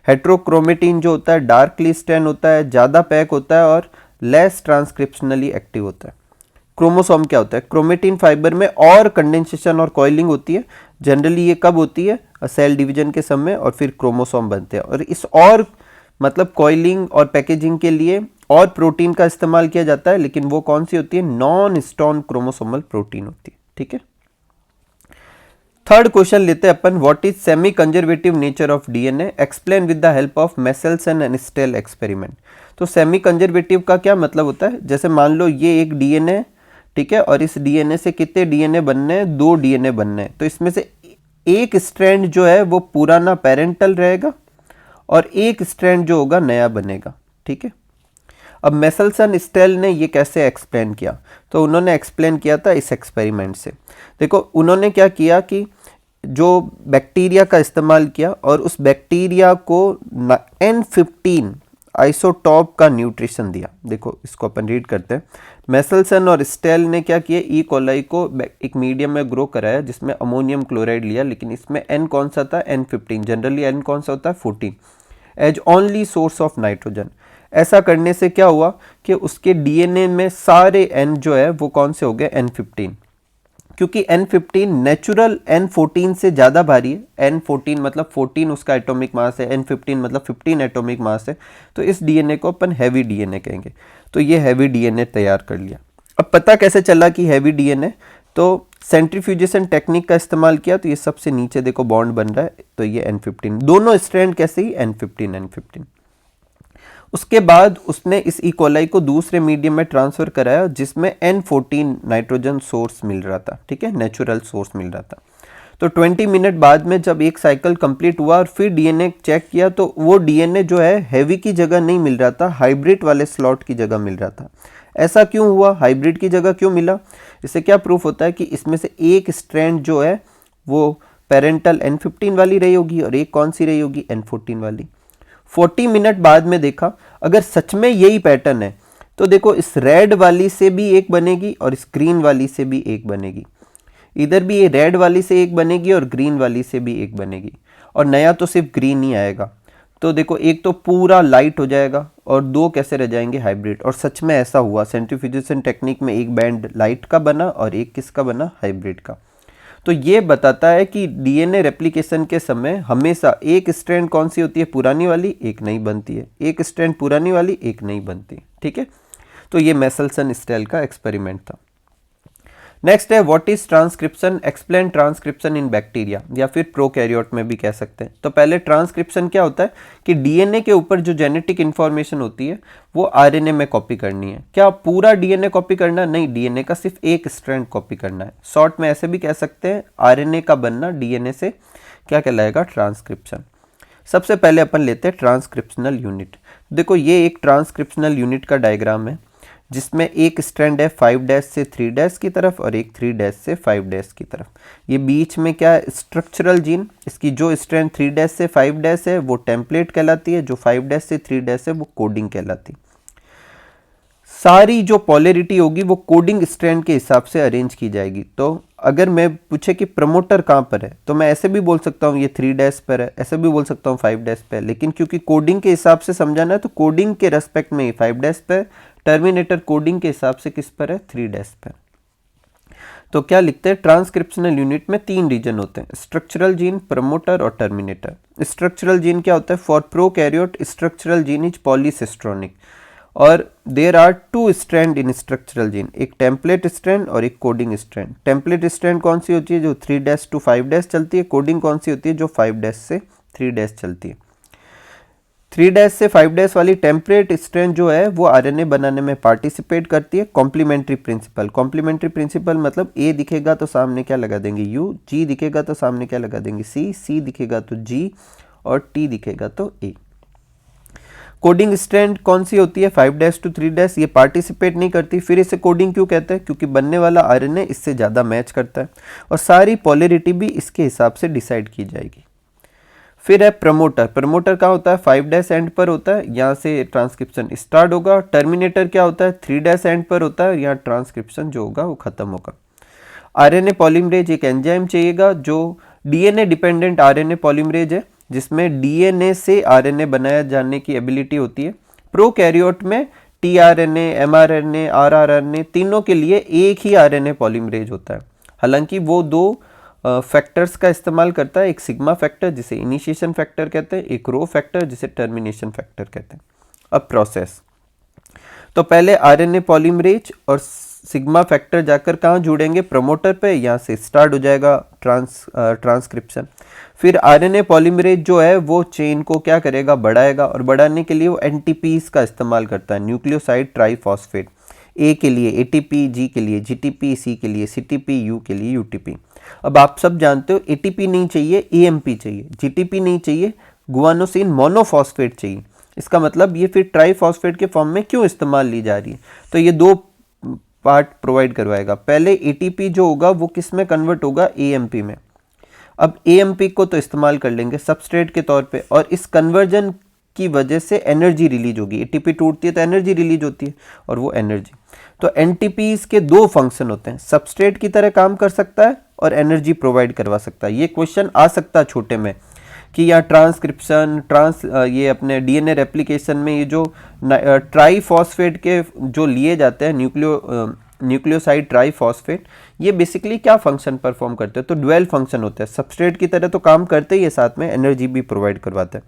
हेट्रोक्रोमेटिन जो होता है डार्कली स्ट्रेन होता है, ज़्यादा पैक होता है और लेस ट्रांसक्रिप्शनली एक्टिव होता है। क्रोमोसोम क्या होता है, क्रोमेटिन फाइबर में और कंडेंसेशन और कॉइलिंग होती है। जनरली ये कब होती है, सेल डिवीजन के समय, और फिर क्रोमोसोम बनते हैं। और इस और मतलब कॉइलिंग और पैकेजिंग के लिए और प्रोटीन का इस्तेमाल किया जाता है, लेकिन वो कौन सी होती है, नॉन हिस्टोन क्रोमोसोमल प्रोटीन होती है। ठीक है, थर्ड क्वेश्चन लेते हैं अपन, what is semi conservative nature of DNA, explain with the help of Meselson and Stahl experiment. तो सेमी कंजर्वेटिव का क्या मतलब होता है, जैसे मान लो ये एक डीएनए, ठीक है, और इस डीएनए से कितने डीएनए बनने हैं, 2 डीएनए बनने हैं। तो इसमें से एक स्ट्रैंड जो है वो पुराना पेरेंटल रहेगा और एक स्ट्रैंड जो होगा नया बनेगा। ठीक है, अब मेसेल्सन स्टेल ने ये कैसे एक्सप्लेन किया, तो उन्होंने एक्सप्लेन किया था इस एक्सपेरिमेंट से। देखो उन्होंने क्या किया कि जो बैक्टीरिया का इस्तेमाल किया और उस बैक्टीरिया को N15 आइसोटॉप का न्यूट्रिशन दिया। देखो इसको अपन रीड करते हैं। मेसेल्सन और स्टेल ने क्या किया, ई कोलाई को एक मीडियम में ग्रो कराया जिसमें अमोनियम क्लोराइड लिया, लेकिन इसमें N कौन सा था, N15। जनरली N कौन सा होता है, 14, as only source of nitrogen. ऐसा करने से क्या हुआ कि उसके डीएनए में सारे N जो है वो कौन से हो गए, N15, क्योंकि N15 नेचुरल N14 से ज़्यादा भारी है। N14 मतलब 14 उसका एटॉमिक मास है, N15 मतलब 15 एटॉमिक मास है। तो इस डीएनए को अपन हैवी डीएनए कहेंगे। तो ये हैवी डीएनए तैयार कर लिया। अब पता कैसे चला कि हैवी डीएनए, तो सेंट्रीफ्यूजेशन टेक्निक का इस्तेमाल किया, तो ये सबसे नीचे देखो बॉन्ड बन रहा है, तो ये N15, दोनों स्ट्रैंड कैसे ही N15। उसके बाद उसने इस इकोलाई को दूसरे मीडियम में ट्रांसफर कराया जिसमें N14 नाइट्रोजन सोर्स मिल रहा था। ठीक है, नेचुरल सोर्स मिल रहा था। तो 20 मिनट बाद में जब एक साइकिल कंप्लीट हुआ और फिर डीएनए चेक किया, तो वो डीएनए जो है हैवी की जगह नहीं मिल रहा था, हाइब्रिड वाले स्लॉट की जगह मिल रहा था। ऐसा क्यों हुआ, हाइब्रिड की जगह क्यों मिला, इससे क्या प्रूफ होता है कि इसमें से एक स्ट्रैंड जो है वो पेरेंटल N15 वाली रही होगी और एक कौन सी रही होगी, N14 वाली। 40 मिनट बाद में देखा, अगर सच में यही पैटर्न है तो देखो इस रेड वाली से भी एक बनेगी और इस ग्रीन वाली से भी एक बनेगी। इधर भी ये रेड वाली से एक बनेगी और ग्रीन वाली से भी एक बनेगी, और नया तो सिर्फ ग्रीन ही आएगा। तो देखो एक तो पूरा लाइट हो जाएगा और दो कैसे रह जाएंगे, हाइब्रिड। और सच में ऐसा हुआ, सेंट्रीफ्यूजेशन टेक्निक में एक बैंड लाइट का बना और एक किसका बना, हाइब्रिड का। तो ये बताता है कि डीएनए रेप्लिकेशन के समय हमेशा एक स्ट्रैंड कौन सी होती है, पुरानी वाली, एक नई बनती है, एक स्ट्रैंड पुरानी वाली, एक नई बनती है। ठीक है, तो ये मेसेल्सन स्टेल का एक्सपेरिमेंट था। नेक्स्ट है what is transcription, explain transcription in bacteria, या फिर प्रोकैरियोट में भी कह सकते हैं। तो पहले ट्रांसक्रिप्शन क्या होता है कि डीएनए के ऊपर जो जेनेटिक इंफॉर्मेशन होती है वो आरएनए में कॉपी करनी है। क्या पूरा डीएनए कॉपी करना, नहीं, डीएनए का सिर्फ एक स्ट्रैंड कॉपी करना है। शॉर्ट में ऐसे भी कह सकते हैं, आरएनए का बनना डीएनए से क्या कहलाएगा, ट्रांसक्रिप्शन। सबसे पहले अपन लेते हैं ट्रांसक्रिप्शनल यूनिट। देखो ये एक ट्रांसक्रिप्शनल यूनिट का डायग्राम है जिसमें एक स्ट्रैंड है 5' से 3' की तरफ और एक 3' से 5' की तरफ। ये बीच में क्या है, स्ट्रक्चरल जीन। इसकी जो स्ट्रैंड 3' से 5' है वो टेम्पलेट कहलाती है, जो 5' से 3' है वो कोडिंग कहलाती है। सारी जो पॉलरिटी होगी वो कोडिंग स्ट्रैंड के हिसाब से अरेंज की जाएगी। तो अगर मैं पूछे कि प्रमोटर कहाँ पर है, तो मैं ऐसे भी बोल सकता हूँ ये 3' पर है, ऐसे भी बोल सकता हूँ 5' पर है, लेकिन क्योंकि कोडिंग के हिसाब से समझाना है तो कोडिंग के रेस्पेक्ट में 5' पर, टर्मिनेटर कोडिंग के हिसाब से किस पर है, 3' पर। तो क्या लिखते हैं, ट्रांसक्रिप्शनल यूनिट में 3 रीजन होते हैं, स्ट्रक्चरल जीन, प्रमोटर और टर्मिनेटर। स्ट्रक्चरल जीन क्या होता है, for prokaryote structural gene is polycistronic और there are 2 strand in structural gene, एक टेम्पलेट स्ट्रैंड और एक कोडिंग स्ट्रैंड। टेम्पलेट स्ट्रैंड कौन सी होती है, जो 3' to 5' चलती है। कोडिंग कौन सी होती है, जो 5' से 3' चलती है। 3' से 5' वाली टेम्परेट स्ट्रैंड जो है वो आरएनए बनाने में पार्टिसिपेट करती है। कॉम्प्लीमेंट्री प्रिंसिपल मतलब ए दिखेगा तो सामने क्या लगा देंगे यू, जी दिखेगा तो सामने क्या लगा देंगे सी दिखेगा तो जी और टी दिखेगा तो ए। कोडिंग स्ट्रैंड कौन सी होती है 5' to 3', ये पार्टिसिपेट नहीं करती। फिर इसे कोडिंग क्यों कहते हैं, क्योंकि बनने वाला आरएनए इससे ज़्यादा मैच करता है और सारी पोलैरिटी भी इसके हिसाब से डिसाइड की जाएगी। फिर है प्रमोटर क्या होता है 5' एंड पर होता है, यहाँ से ट्रांसक्रिप्शन स्टार्ट होगा। टर्मिनेटर क्या होता है 3' एंड पर होता है, यहाँ ट्रांसक्रिप्शन जो होगा वो खत्म होगा। आरएनए पॉलीमरेज एक एंजाइम चाहिएगा जो डीएनए डिपेंडेंट आरएनए पॉलीमरेज है, जिसमें डीएनए से आरएनए बनाया जाने की एबिलिटी होती है। प्रोकैरियोट में टीआरएनए, एमआरएनए, आरआरएनए तीनों के लिए एक ही आरएनए पॉलीमरेज होता है। हालांकि वो दो फैक्टर्स का इस्तेमाल करता है, एक सिग्मा फैक्टर जिसे इनिशिएशन फैक्टर कहते हैं, एक रो फैक्टर जिसे टर्मिनेशन फैक्टर कहते हैं। अब प्रोसेस, तो पहले आरएनए पॉलीमरेज और सिग्मा फैक्टर जाकर कहाँ जुड़ेंगे प्रमोटर पे, यहाँ से स्टार्ट हो जाएगा ट्रांसक्रिप्शन। फिर आरएनए पॉलीमरेज जो है वो चेन को क्या करेगा बढ़ाएगा, और बढ़ाने के लिए वो एनटीपीज का इस्तेमाल करता है, न्यूक्लियोसाइड ट्राइफॉस्फेट। ए के लिए एटीपी, जी के लिए जीटीपी, सी के लिए सीटीपी, यू के लिए यूटीपी। अब आप सब जानते हो एटीपी नहीं चाहिए एएमपी चाहिए, जीटीपी नहीं चाहिए गुआनोसिन मोनोफॉस्फेट चाहिए। इसका मतलब ये फिर ट्राइफॉस्फेट के फॉर्म में क्यों इस्तेमाल ली जा रही है, तो ये दो पार्ट प्रोवाइड करवाएगा। पहले एटीपी जो होगा वो किस में कन्वर्ट होगा एएमपी में। अब एएमपी को तो इस्तेमाल कर लेंगे सबस्ट्रेट के तौर पे, और इस कन्वर्जन की वजह से एनर्जी रिलीज होगी। एटीपी टूटती है तो एनर्जी रिलीज होती है, और वो एनर्जी, तो एनटीपीज के दो फंक्शन होते हैं, सबस्ट्रेट की तरह काम कर सकता है और एनर्जी प्रोवाइड करवा सकता है। ये क्वेश्चन आ सकता है छोटे में कि यहाँ ट्रांसक्रिप्शन ये अपने डीएनए रेप्लिकेशन में ये जो ट्राइफॉस्फेट के जो लिए जाते हैं न्यूक्लियोसाइड ट्राइफॉस्फेट, ये बेसिकली क्या फंक्शन परफॉर्म करते हैं, तो ड्वेल फंक्शन होते हैं। सबस्ट्रेट की तरह तो काम करते ही है, साथ में एनर्जी भी प्रोवाइड करवाते हैं।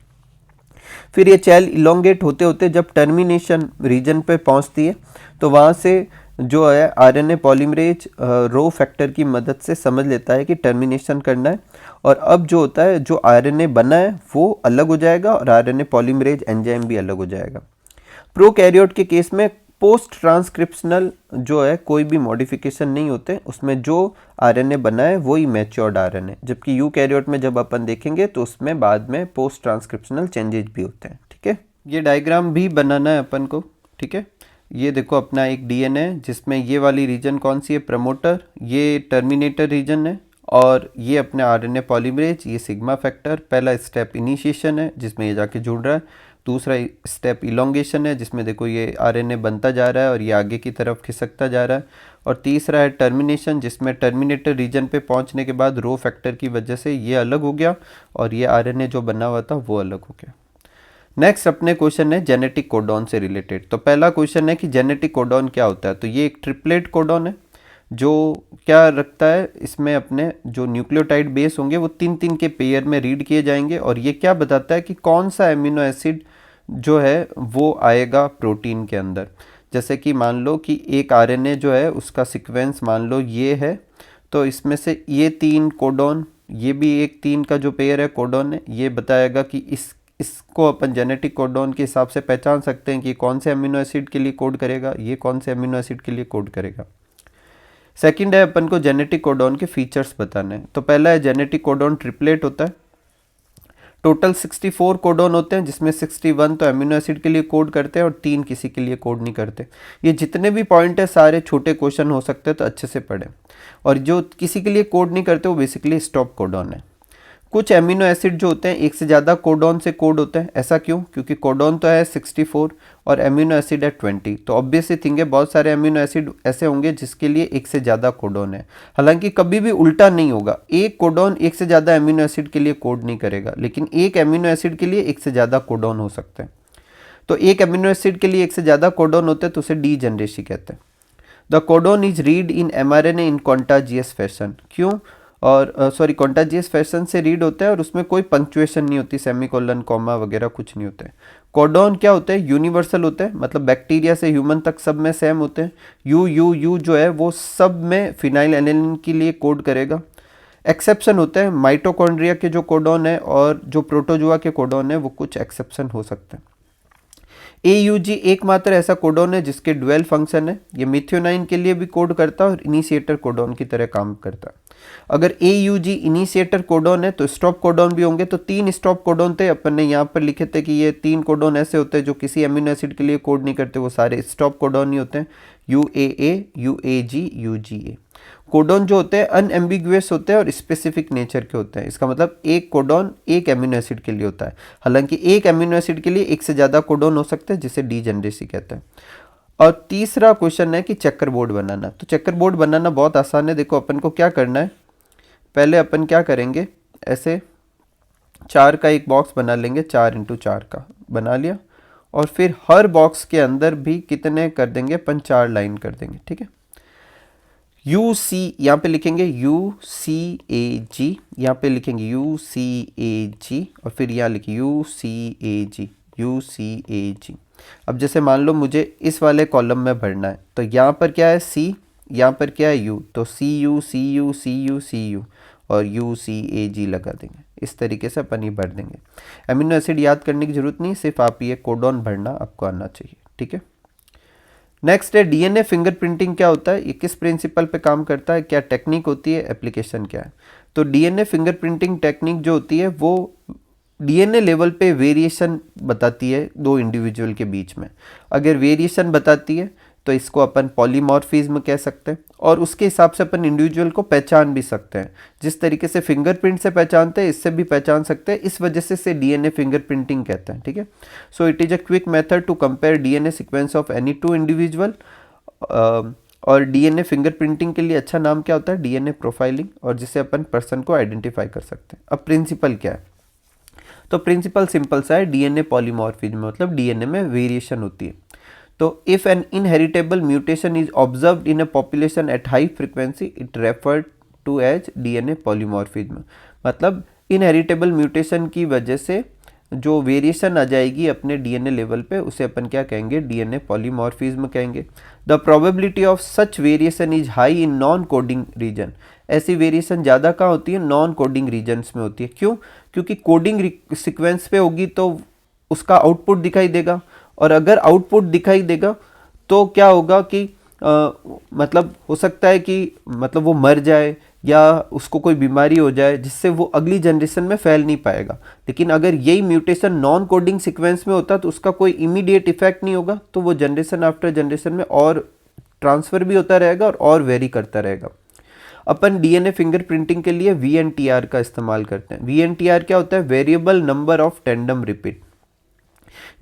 फिर ये चेल इलोंगेट होते होते जब टर्मिनेशन रीजन पे पहुंचती है तो वहाँ से जो है आरएनए पॉलीमरेज रो फैक्टर की मदद से समझ लेता है कि टर्मिनेशन करना है, और अब जो होता है जो आरएनए बना है वो अलग हो जाएगा और आरएनए पॉलीमरेज एंजाइम भी अलग हो जाएगा। प्रोकैरियोट के केस में पोस्ट ट्रांसक्रिप्शनल जो है कोई भी मॉडिफिकेशन नहीं होते, उसमें जो आरएनए बना है वही मैच्योर्ड आरएनए, जबकि यूकैरियोट में जब अपन देखेंगे तो उसमें बाद में पोस्ट ट्रांसक्रिप्शनल चेंजेस भी होते हैं। ठीक है, ये डायग्राम भी बनाना है अपन को। ठीक है, ये देखो अपना एक डीएनए जिसमें ये वाली रीजन कौन सी है प्रमोटर, ये टर्मिनेटर रीजन है, और ये अपने आरएनए पॉलीमरेज, ये सिग्मा फैक्टर। पहला स्टेप इनिशिएशन है जिसमें ये जाके जुड़ रहा है, दूसरा स्टेप इलोंगेशन है जिसमें देखो ये आरएनए बनता जा रहा है और ये आगे की तरफ खिसकता जा रहा है, और तीसरा है टर्मिनेशन जिसमें टर्मिनेटर रीजन पे पहुंचने के बाद रो फैक्टर की वजह से ये अलग हो गया और ये आरएनए जो बना हुआ था वो अलग हो गया। नेक्स्ट अपने क्वेश्चन है जेनेटिक कोडॉन से रिलेटेड। तो पहला क्वेश्चन है कि जेनेटिक कोडॉन क्या होता है, तो ये एक ट्रिपलेट कोडॉन है जो क्या रखता है, इसमें अपने जो न्यूक्लियोटाइड बेस होंगे वो 3-3 के पेयर में रीड किए जाएंगे, और ये क्या बताता है कि कौन सा एमिनो एसिड जो है वो आएगा प्रोटीन के अंदर। जैसे कि मान लो कि एक आरएनए जो है उसका सीक्वेंस मान लो ये है, तो इसमें से ये 3 कोडॉन, ये भी एक 3 का जो पेयर है कोडॉन है, ये बताएगा कि इसको अपन जेनेटिक कोडॉन के हिसाब से पहचान सकते हैं कि कौन से अमीनो एसिड के लिए कोड करेगा, ये कौन से अमीनो एसिड के लिए कोड करेगा। सेकंड है अपन को जेनेटिक कोडॉन के फीचर्स बताने हैं। तो पहला है जेनेटिक कोडॉन ट्रिपलेट होता है, टोटल 64 कोडॉन होते हैं जिसमें 61 तो अमीनो एसिड के लिए कोड करते हैं और 3 किसी के लिए कोड नहीं करते। ये जितने भी पॉइंट है सारे छोटे क्वेश्चन हो सकते हैं, तो अच्छे से पढ़ें। और जो किसी के लिए कोड नहीं करते वो बेसिकली स्टॉप कोडॉन है। कुछ एमिनो एसिड जो होते हैं एक से ज़्यादा कोडॉन से कोड होते हैं, ऐसा क्यों, क्योंकि कोडॉन तो है 64 और एमिनो एसिड है 20, तो ऑब्वियसली थिंग है बहुत सारे एमिनो एसिड ऐसे होंगे जिसके लिए एक से ज़्यादा कोडॉन है। हालांकि कभी भी उल्टा नहीं होगा, एक कोडॉन एक से ज़्यादा एमिनो एसिड के लिए कोड नहीं करेगा, लेकिन एक एमिनो एसिड के लिए एक से ज़्यादा कोडॉन हो सकते हैं। तो एक एमिनो एसिड के लिए एक से ज़्यादा कोडॉन होते हैं तो उसे डीजेनरेसी कहते हैं। The codon is read in mRNA in contagious fashion, क्यों, और कॉन्टाजियस फैशन से रीड होता है और उसमें कोई पंक्चुएशन नहीं होती, सेमीकोलन कॉमा वगैरह कुछ नहीं होते। कोडॉन क्या होते हैं, यूनिवर्सल होते हैं, मतलब बैक्टीरिया से ह्यूमन तक सब में सेम होते हैं। यू जो है वो सब में फिनाइल एलेनिन के लिए कोड करेगा। एक्सेप्शन होते हैं, माइटोकॉन्ड्रिया के जो कोडॉन है और जो प्रोटोजुआ के कोडॉन है वो कुछ एक्सेप्शन हो सकते हैं। AUG एकमात्र ऐसा कोडॉन है जिसके डुअल फंक्शन है, ये मिथ्योनाइन के लिए भी कोड करता है और इनिशिएटर कोडॉन की तरह काम करता है। अगर AUG इनिशिएटर कोडॉन है तो स्टॉप कोडॉन भी होंगे, तो 3 स्टॉप कोडॉन थे, अपन ने यहाँ पर लिखे थे कि ये 3 कोडॉन ऐसे होते हैं जो किसी अमीनो एसिड के लिए कोड नहीं करते, वो सारे स्टॉप कोडॉन ही होते हैं, UAA, UAG, UGA। कोडॉन जो होते हैं अनएम्बिगुअस होते हैं और स्पेसिफिक नेचर के होते हैं, इसका मतलब एक कोडॉन एक एमिनो एसिड के लिए होता है, हालांकि एक एमिनो एसिड के लिए एक से ज़्यादा कोडॉन हो सकते हैं जिसे डीजेनरेसी कहते हैं। और तीसरा क्वेश्चन है कि चेकर बोर्ड बनाना। तो चेकर बोर्ड बनाना बहुत आसान है। देखो अपन को क्या करना है, पहले अपन क्या करेंगे, ऐसे 4 का एक बॉक्स बना लेंगे, 4x4 का बना लिया, और फिर हर बॉक्स के अंदर भी कितने कर देंगे, अपन 4 लाइन कर देंगे, ठीक है। UC यहाँ पे लिखेंगे UCAG, यहाँ पे लिखेंगे UCAG, और फिर यहाँ लिखिए UCAG, UCAG। अब जैसे मान लो मुझे इस वाले कॉलम में भरना है, तो यहाँ पर क्या है C, यहाँ पर क्या है U, तो CU CU CU CU और UCAG लगा देंगे। इस तरीके से अपन ये भर देंगे। अमीनो एसिड याद करने की जरूरत नहीं, सिर्फ आप ये कोडॉन भरना आपको आना चाहिए, ठीक है। नेक्स्ट है डीएनए फिंगरप्रिंटिंग। क्या होता है, ये किस प्रिंसिपल पे काम करता है, क्या टेक्निक होती है, एप्लीकेशन क्या है। तो डीएनए फिंगरप्रिंटिंग टेक्निक जो होती है वो डीएनए लेवल पे वेरिएशन बताती है दो इंडिविजुअल के बीच में। अगर वेरिएशन बताती है तो इसको अपन पॉलीमॉर्फिज्म कह सकते हैं, और उसके हिसाब से अपन इंडिविजुअल को पहचान भी सकते हैं। जिस तरीके से फिंगरप्रिंट से पहचानते हैं, इससे भी पहचान सकते हैं, इस वजह से इसे डीएनए फिंगरप्रिंटिंग कहते हैं, ठीक है। So it is a quick method to compare DNA sequence of any two individual. और डीएनए फिंगरप्रिंटिंग के लिए अच्छा नाम क्या होता है, डीएनए प्रोफाइलिंग, और जिससे अपन पर्सन को आइडेंटिफाई कर सकते हैं। अब प्रिंसिपल क्या है, तो प्रिंसिपल सिंपल सा है, डीएनए पॉलीमॉर्फिज्म, मतलब डीएनए में वेरिएशन होती है। तो if an inheritable mutation is observed in a population at high frequency it referred to as DNA polymorphism. मतलब इनहेरिटेबल म्यूटेशन की वजह से जो वेरिएशन आ जाएगी अपने डीएनए लेवल पे, उसे अपन क्या कहेंगे, डीएनए पॉलीमॉर्फिज्म कहेंगे। The probability of such variation is high in non coding region. ऐसी वेरिएशन ज़्यादा कहाँ होती है, नॉन कोडिंग रीजन्स में होती है। क्यों, क्योंकि कोडिंग सीक्वेंस पे होगी तो उसका आउटपुट दिखाई देगा, और अगर आउटपुट दिखाई देगा तो क्या होगा कि मतलब हो सकता है कि मतलब वो मर जाए या उसको कोई बीमारी हो जाए जिससे वो अगली जनरेशन में फैल नहीं पाएगा। लेकिन अगर यही म्यूटेशन नॉन कोडिंग सीक्वेंस में होता तो उसका कोई इमीडिएट इफेक्ट नहीं होगा, तो वो जनरेशन आफ्टर जनरेशन में और ट्रांसफ़र भी होता रहेगा और वेरी करता रहेगा। अपन डीएनए फिंगरप्रिंटिंग के लिए VNTR का इस्तेमाल करते हैं। VNTR क्या होता है, variable number of tandem repeat.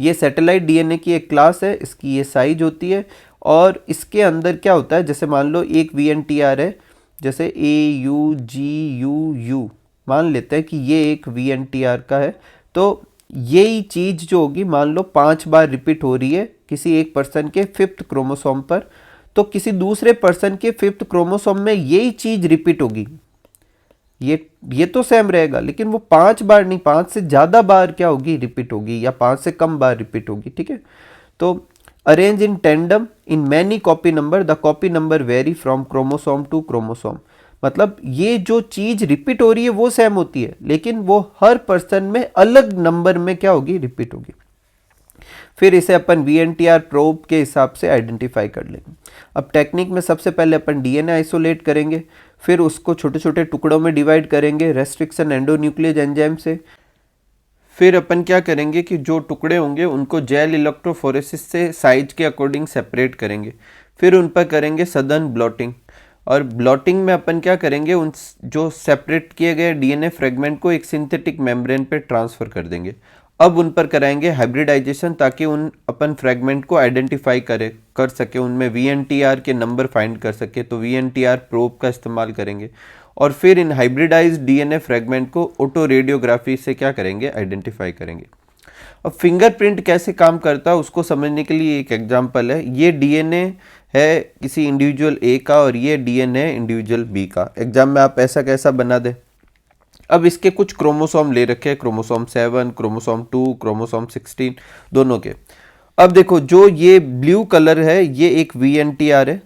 ये सैटेलाइट डीएनए की एक क्लास है, इसकी ये साइज होती है, और इसके अंदर क्या होता है, जैसे मान लो एक VNTR है, जैसे AUGUU मान लेते हैं कि ये एक VNTR का है। तो यही चीज़ जो होगी, मान लो 5 बार रिपीट हो रही है किसी एक पर्सन के 5th क्रोमोसोम पर, तो किसी दूसरे पर्सन के 5th क्रोमोसोम में यही चीज़ रिपीट होगी। ये तो सेम रहेगा, लेकिन वो 5 बार नहीं, 5 से ज़्यादा बार क्या होगी, रिपीट होगी, या 5 से कम बार रिपीट होगी, ठीक है। तो arrange in tandem in many copy number, the copy number vary from chromosome to chromosome. मतलब ये जो चीज़ रिपीट हो रही है वो सेम होती है, लेकिन वो हर पर्सन में अलग नंबर में क्या होगी, रिपीट होगी। फिर इसे अपन VNTR प्रोब के हिसाब से आइडेंटिफाई कर लेंगे। अब टेक्निक में सबसे पहले अपन डीएनए आइसोलेट करेंगे, फिर उसको छोटे छोटे टुकड़ों में डिवाइड करेंगे रेस्ट्रिक्शन एंडोन्यूक्लियस एंजाइम से। फिर अपन क्या करेंगे कि जो टुकड़े होंगे उनको जेल इलेक्ट्रोफोरेसिस से साइज के अकॉर्डिंग सेपरेट करेंगे। फिर उन पर करेंगे सदर्न ब्लॉटिंग, और ब्लॉटिंग में अपन क्या करेंगे, उन जो सेपरेट किए गए डीएनए फ्रेगमेंट को एक सिंथेटिक मेम्ब्रेन पे ट्रांसफ़र कर देंगे। अब उन पर कराएंगे हाइब्रिडाइजेशन, ताकि उन अपन फ्रेगमेंट को आइडेंटिफाई कर सके, उनमें VNTR के नंबर फाइंड कर सके। तो VNTR प्रोब का इस्तेमाल करेंगे, और फिर इन हाइब्रिडाइज्ड डीएनए फ्रेगमेंट को ऑटो रेडियोग्राफी से क्या करेंगे, आइडेंटिफाई करेंगे। अब फिंगरप्रिंट कैसे काम करता है उसको समझने के लिए एक एग्जांपल है। ये डीएनए है किसी इंडिविजुअल A का, और ये डीएनए इंडिविजुअल B का। एग्जाम में आप ऐसा कैसा बना दे। अब इसके कुछ क्रोमोसोम ले रखे हैं, क्रोमोसोम 7, क्रोमोसोम 2, क्रोमोसोम 16 दोनों के। अब देखो जो ये ब्लू कलर है ये एक VNTR है,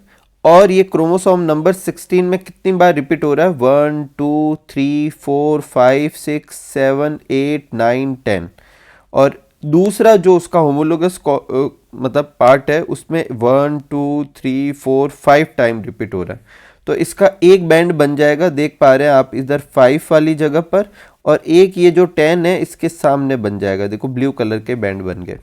और ये क्रोमोसोम नंबर 16 में कितनी बार रिपीट हो रहा है, 1 2 3 4 5 6 7 8 9 10। और दूसरा जो उसका होमोलोगस मतलब पार्ट है उसमें 1 2 3 4 5 टाइम रिपीट हो रहा है। तो इसका एक बैंड बन जाएगा, देख पा रहे हैं आप इधर 5 वाली जगह पर, और एक ये जो 10 है इसके सामने बन जाएगा, देखो ब्लू कलर के बैंड बन गए।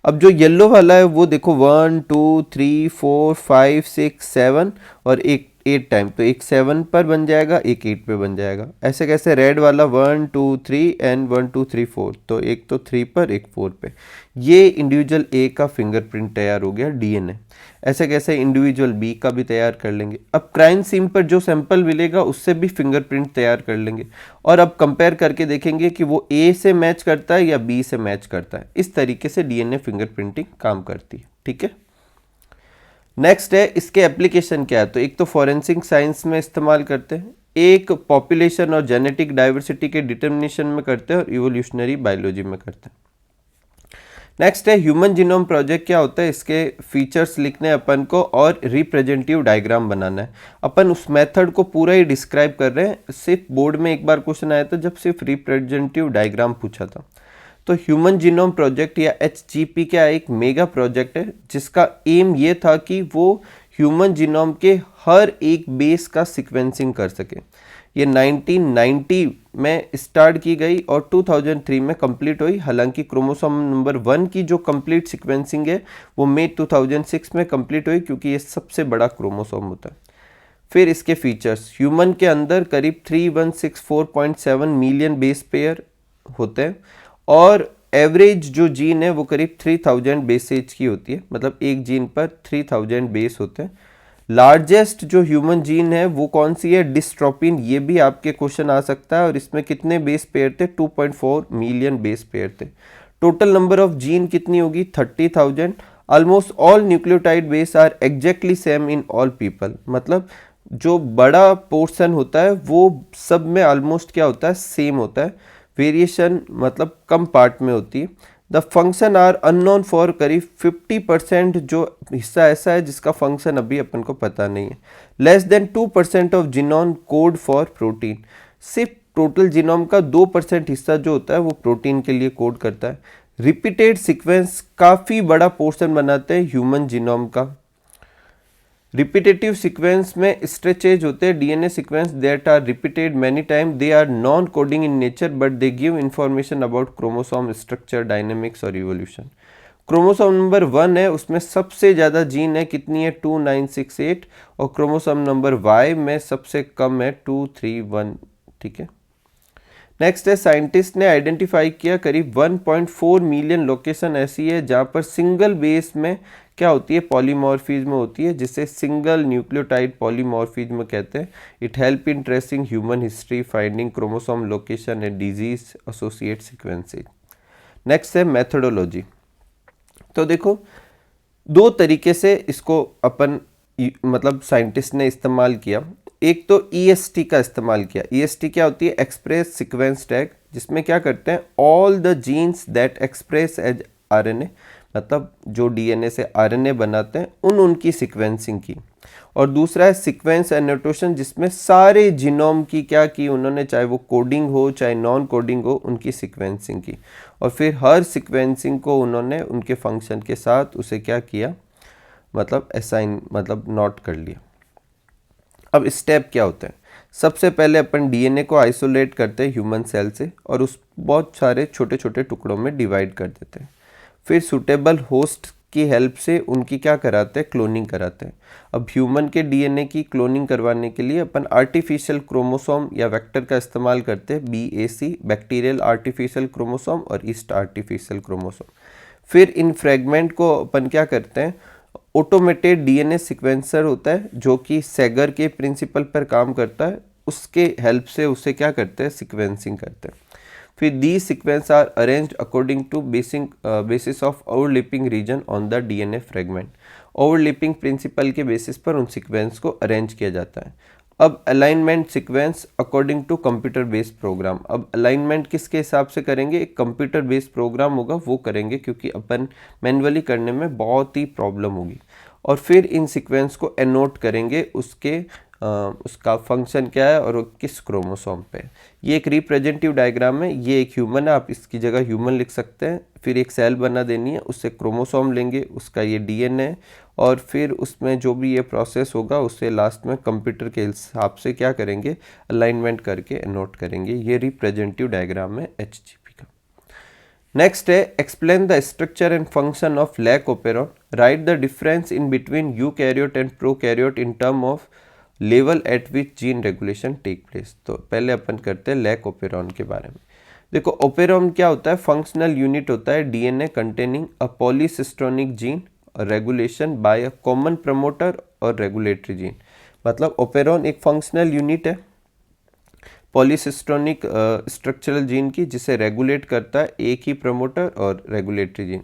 अब जो येलो वाला है वो देखो 1 2 3 4 5 6 7 और एक 8 टाइम, तो एक 7 पर बन जाएगा, एक 8 पे बन जाएगा। ऐसे कैसे, रेड वाला 1 2 3 एंड 1 2 3 4, तो एक तो 3 पर एक 4 पे। ये इंडिविजुअल ए का फिंगरप्रिंट तैयार हो गया, डीएनए। ऐसे कैसे इंडिविजुअल बी का भी तैयार कर लेंगे। अब क्राइम सीन पर जो सैंपल मिलेगा उससे भी फिंगरप्रिंट तैयार कर लेंगे, और अब कंपेयर करके देखेंगे कि वो ए से मैच करता है या बी से मैच करता है। इस तरीके से डीएनए फिंगरप्रिंटिंग काम करती है, ठीक है। नेक्स्ट है इसके एप्लीकेशन क्या है, तो एक तो फॉरेंसिक साइंस में इस्तेमाल करते हैं, एक पॉपुलेशन और जेनेटिक डाइवर्सिटी के डिटर्मिनेशन में करते हैं, और इवोल्यूशनरी बायोलॉजी में करते हैं। नेक्स्ट है ह्यूमन जीनोम प्रोजेक्ट। क्या होता है, इसके फीचर्स लिखने अपन को और रिप्रेजेंटेटिव डायग्राम बनाना है। अपन उस मेथड को पूरा ही डिस्क्राइब कर रहे हैं, सिर्फ बोर्ड में एक बार क्वेश्चन आया था जब सिर्फ रिप्रेजेंटेटिव डायग्राम पूछा था। तो ह्यूमन जीनोम प्रोजेक्ट या HGP क्या एक मेगा प्रोजेक्ट है जिसका एम ये था कि वो ह्यूमन जीनोम के हर एक बेस का सीक्वेंसिंग कर सके। ये 1990 में स्टार्ट की गई और 2003 में कंप्लीट हुई। हालांकि क्रोमोसोम नंबर 1 की जो कंप्लीट सीक्वेंसिंग है वो मई 2006 में कंप्लीट हुई, क्योंकि ये सबसे बड़ा क्रोमोसोम होता है। फिर इसके फीचर्स, ह्यूमन के अंदर करीब 3164.7 मिलियन बेस पेयर होते हैं, और एवरेज जो जीन है वो करीब 3000 बेसेज की होती है, मतलब एक जीन पर 3000 बेस होते हैं। लार्जेस्ट जो ह्यूमन जीन है वो कौन सी है, डिस्ट्रोपिन। ये भी आपके क्वेश्चन आ सकता है, और इसमें कितने बेस पेयर थे, 2.4 मिलियन बेस पेयर थे। टोटल नंबर ऑफ जीन कितनी होगी, 30,000। Almost all nucleotide base are exactly same in all people, मतलब जो बड़ा पोर्शन होता है वो सब में ऑलमोस्ट क्या होता है, सेम होता है। वेरिएशन मतलब कम पार्ट में होती है। The function are unknown for करीब 50% जो हिस्सा ऐसा है जिसका फंक्शन अभी अपन को पता नहीं है। Less than 2% of genome code for protein, सिर्फ टोटल जीनोम का 2% हिस्सा जो होता है वो प्रोटीन के लिए कोड करता है। रिपीटेड सीक्वेंस काफ़ी बड़ा पोर्शन बनाते हैं ह्यूमन जीनोम का। रिपीटेटिव सीक्वेंस में स्ट्रेचेज होते हैं, DNA sequence that are repeated many time, they are non coding in nature but they give information about chromosome structure, dynamics और इवोल्यूशन। क्रोमोसोम नंबर 1 है उसमें सबसे ज़्यादा जीन है, कितनी है, 2968, और क्रोमोसोम नंबर Y में सबसे कम है 231, ठीक है। नेक्स्ट है साइंटिस्ट ने आइडेंटिफाई किया करीब 1.4 मिलियन लोकेशन ऐसी है जहाँ पर सिंगल बेस में क्या होती है, पॉलीमॉर्फिज्म होती है, जिसे सिंगल न्यूक्लियोटाइड पॉलीमॉर्फिज्म कहते हैं। It help in tracing human history, finding chromosome location and disease associate sequences. Next है मेथोडोलॉजी। तो देखो दो तरीके से इसको अपन मतलब साइंटिस्ट ने इस्तेमाल किया। एक तो EST का इस्तेमाल किया। EST क्या होती है, एक्सप्रेस सीक्वेंस टैग, जिसमें क्या करते हैं, all the genes that express as RNA, मतलब जो DNA से RNA बनाते हैं उनकी सीक्वेंसिंग की। और दूसरा है सीक्वेंस एनोटेशन, जिसमें सारे जीनोम की क्या की उन्होंने, चाहे वो कोडिंग हो चाहे नॉन कोडिंग हो, उनकी सीक्वेंसिंग की। और फिर हर सीक्वेंसिंग को उन्होंने उनके फंक्शन के साथ उसे क्या किया, मतलब असाइन, मतलब नोट कर लिया। अब स्टेप क्या होते हैं, सबसे पहले अपन डीएनए को आइसोलेट करते हैं ह्यूमन सेल से, और उस बहुत सारे छोटे छोटे टुकड़ों में डिवाइड कर देते हैं। फिर सूटेबल होस्ट की हेल्प से उनकी क्या कराते हैं, क्लोनिंग कराते हैं। अब ह्यूमन के डीएनए की क्लोनिंग करवाने के लिए अपन आर्टिफिशियल क्रोमोसोम या वेक्टर का इस्तेमाल करते हैं, BAC, बैक्टीरियल आर्टिफिशियल क्रोमोसोम और ईस्ट आर्टिफिशियल क्रोमोसोम। फिर इन फ्रेगमेंट को अपन क्या करते हैं, ऑटोमेटेड डीएनए सीक्वेंसर होता है जो कि सेगर के प्रिंसिपल पर काम करता है, उसके हेल्प से उसे क्या करते हैं, सीक्वेंसिंग करते हैं। फिर the sequence are arranged according to basis of overlapping region on the DNA fragment. Overlapping principle के बेसिस पर उन सीक्वेंस को अरेंज किया जाता है। अब alignment sequence according to computer based program. अब अलाइनमेंट किसके हिसाब से करेंगे, एक कंप्यूटर बेस्ड प्रोग्राम होगा वो करेंगे, क्योंकि अपन मैन्युअली करने में बहुत ही प्रॉब्लम होगी। और फिर इन सीक्वेंस को एनोट करेंगे उसका फंक्शन क्या है और वो किस क्रोमोसोम पे है। ये एक रिप्रेजेंटेटिव डायग्राम है, ये एक ह्यूमन है, आप इसकी जगह ह्यूमन लिख सकते हैं। फिर एक सेल बना देनी है, उससे क्रोमोसोम लेंगे, उसका ये डीएनए, और फिर उसमें जो भी ये प्रोसेस होगा उससे लास्ट में कंप्यूटर के हिसाब से क्या करेंगे, अलाइनमेंट करके नोट करेंगे। ये रिप्रेजेंटेटिव डायग्राम है एचजीपी का। नेक्स्ट है explain the structure and function of lac operon, write the difference in between eukaryote and prokaryote in term of level at which gene regulation take place. तो पहले अपन करते हैं lac operon के बारे में। देखो ओपेरॉन क्या होता है, फंक्शनल यूनिट होता है DNA containing a पॉलीसिस्टोनिक gene regulation bye a common promoter और रेगुलेटरी जीन। मतलब ओपेरॉन एक फंक्शनल यूनिट है पॉलीसिस्टोनिक स्ट्रक्चरल जीन की, जिसे रेगुलेट करता है एक ही प्रमोटर और रेगुलेटरी जीन।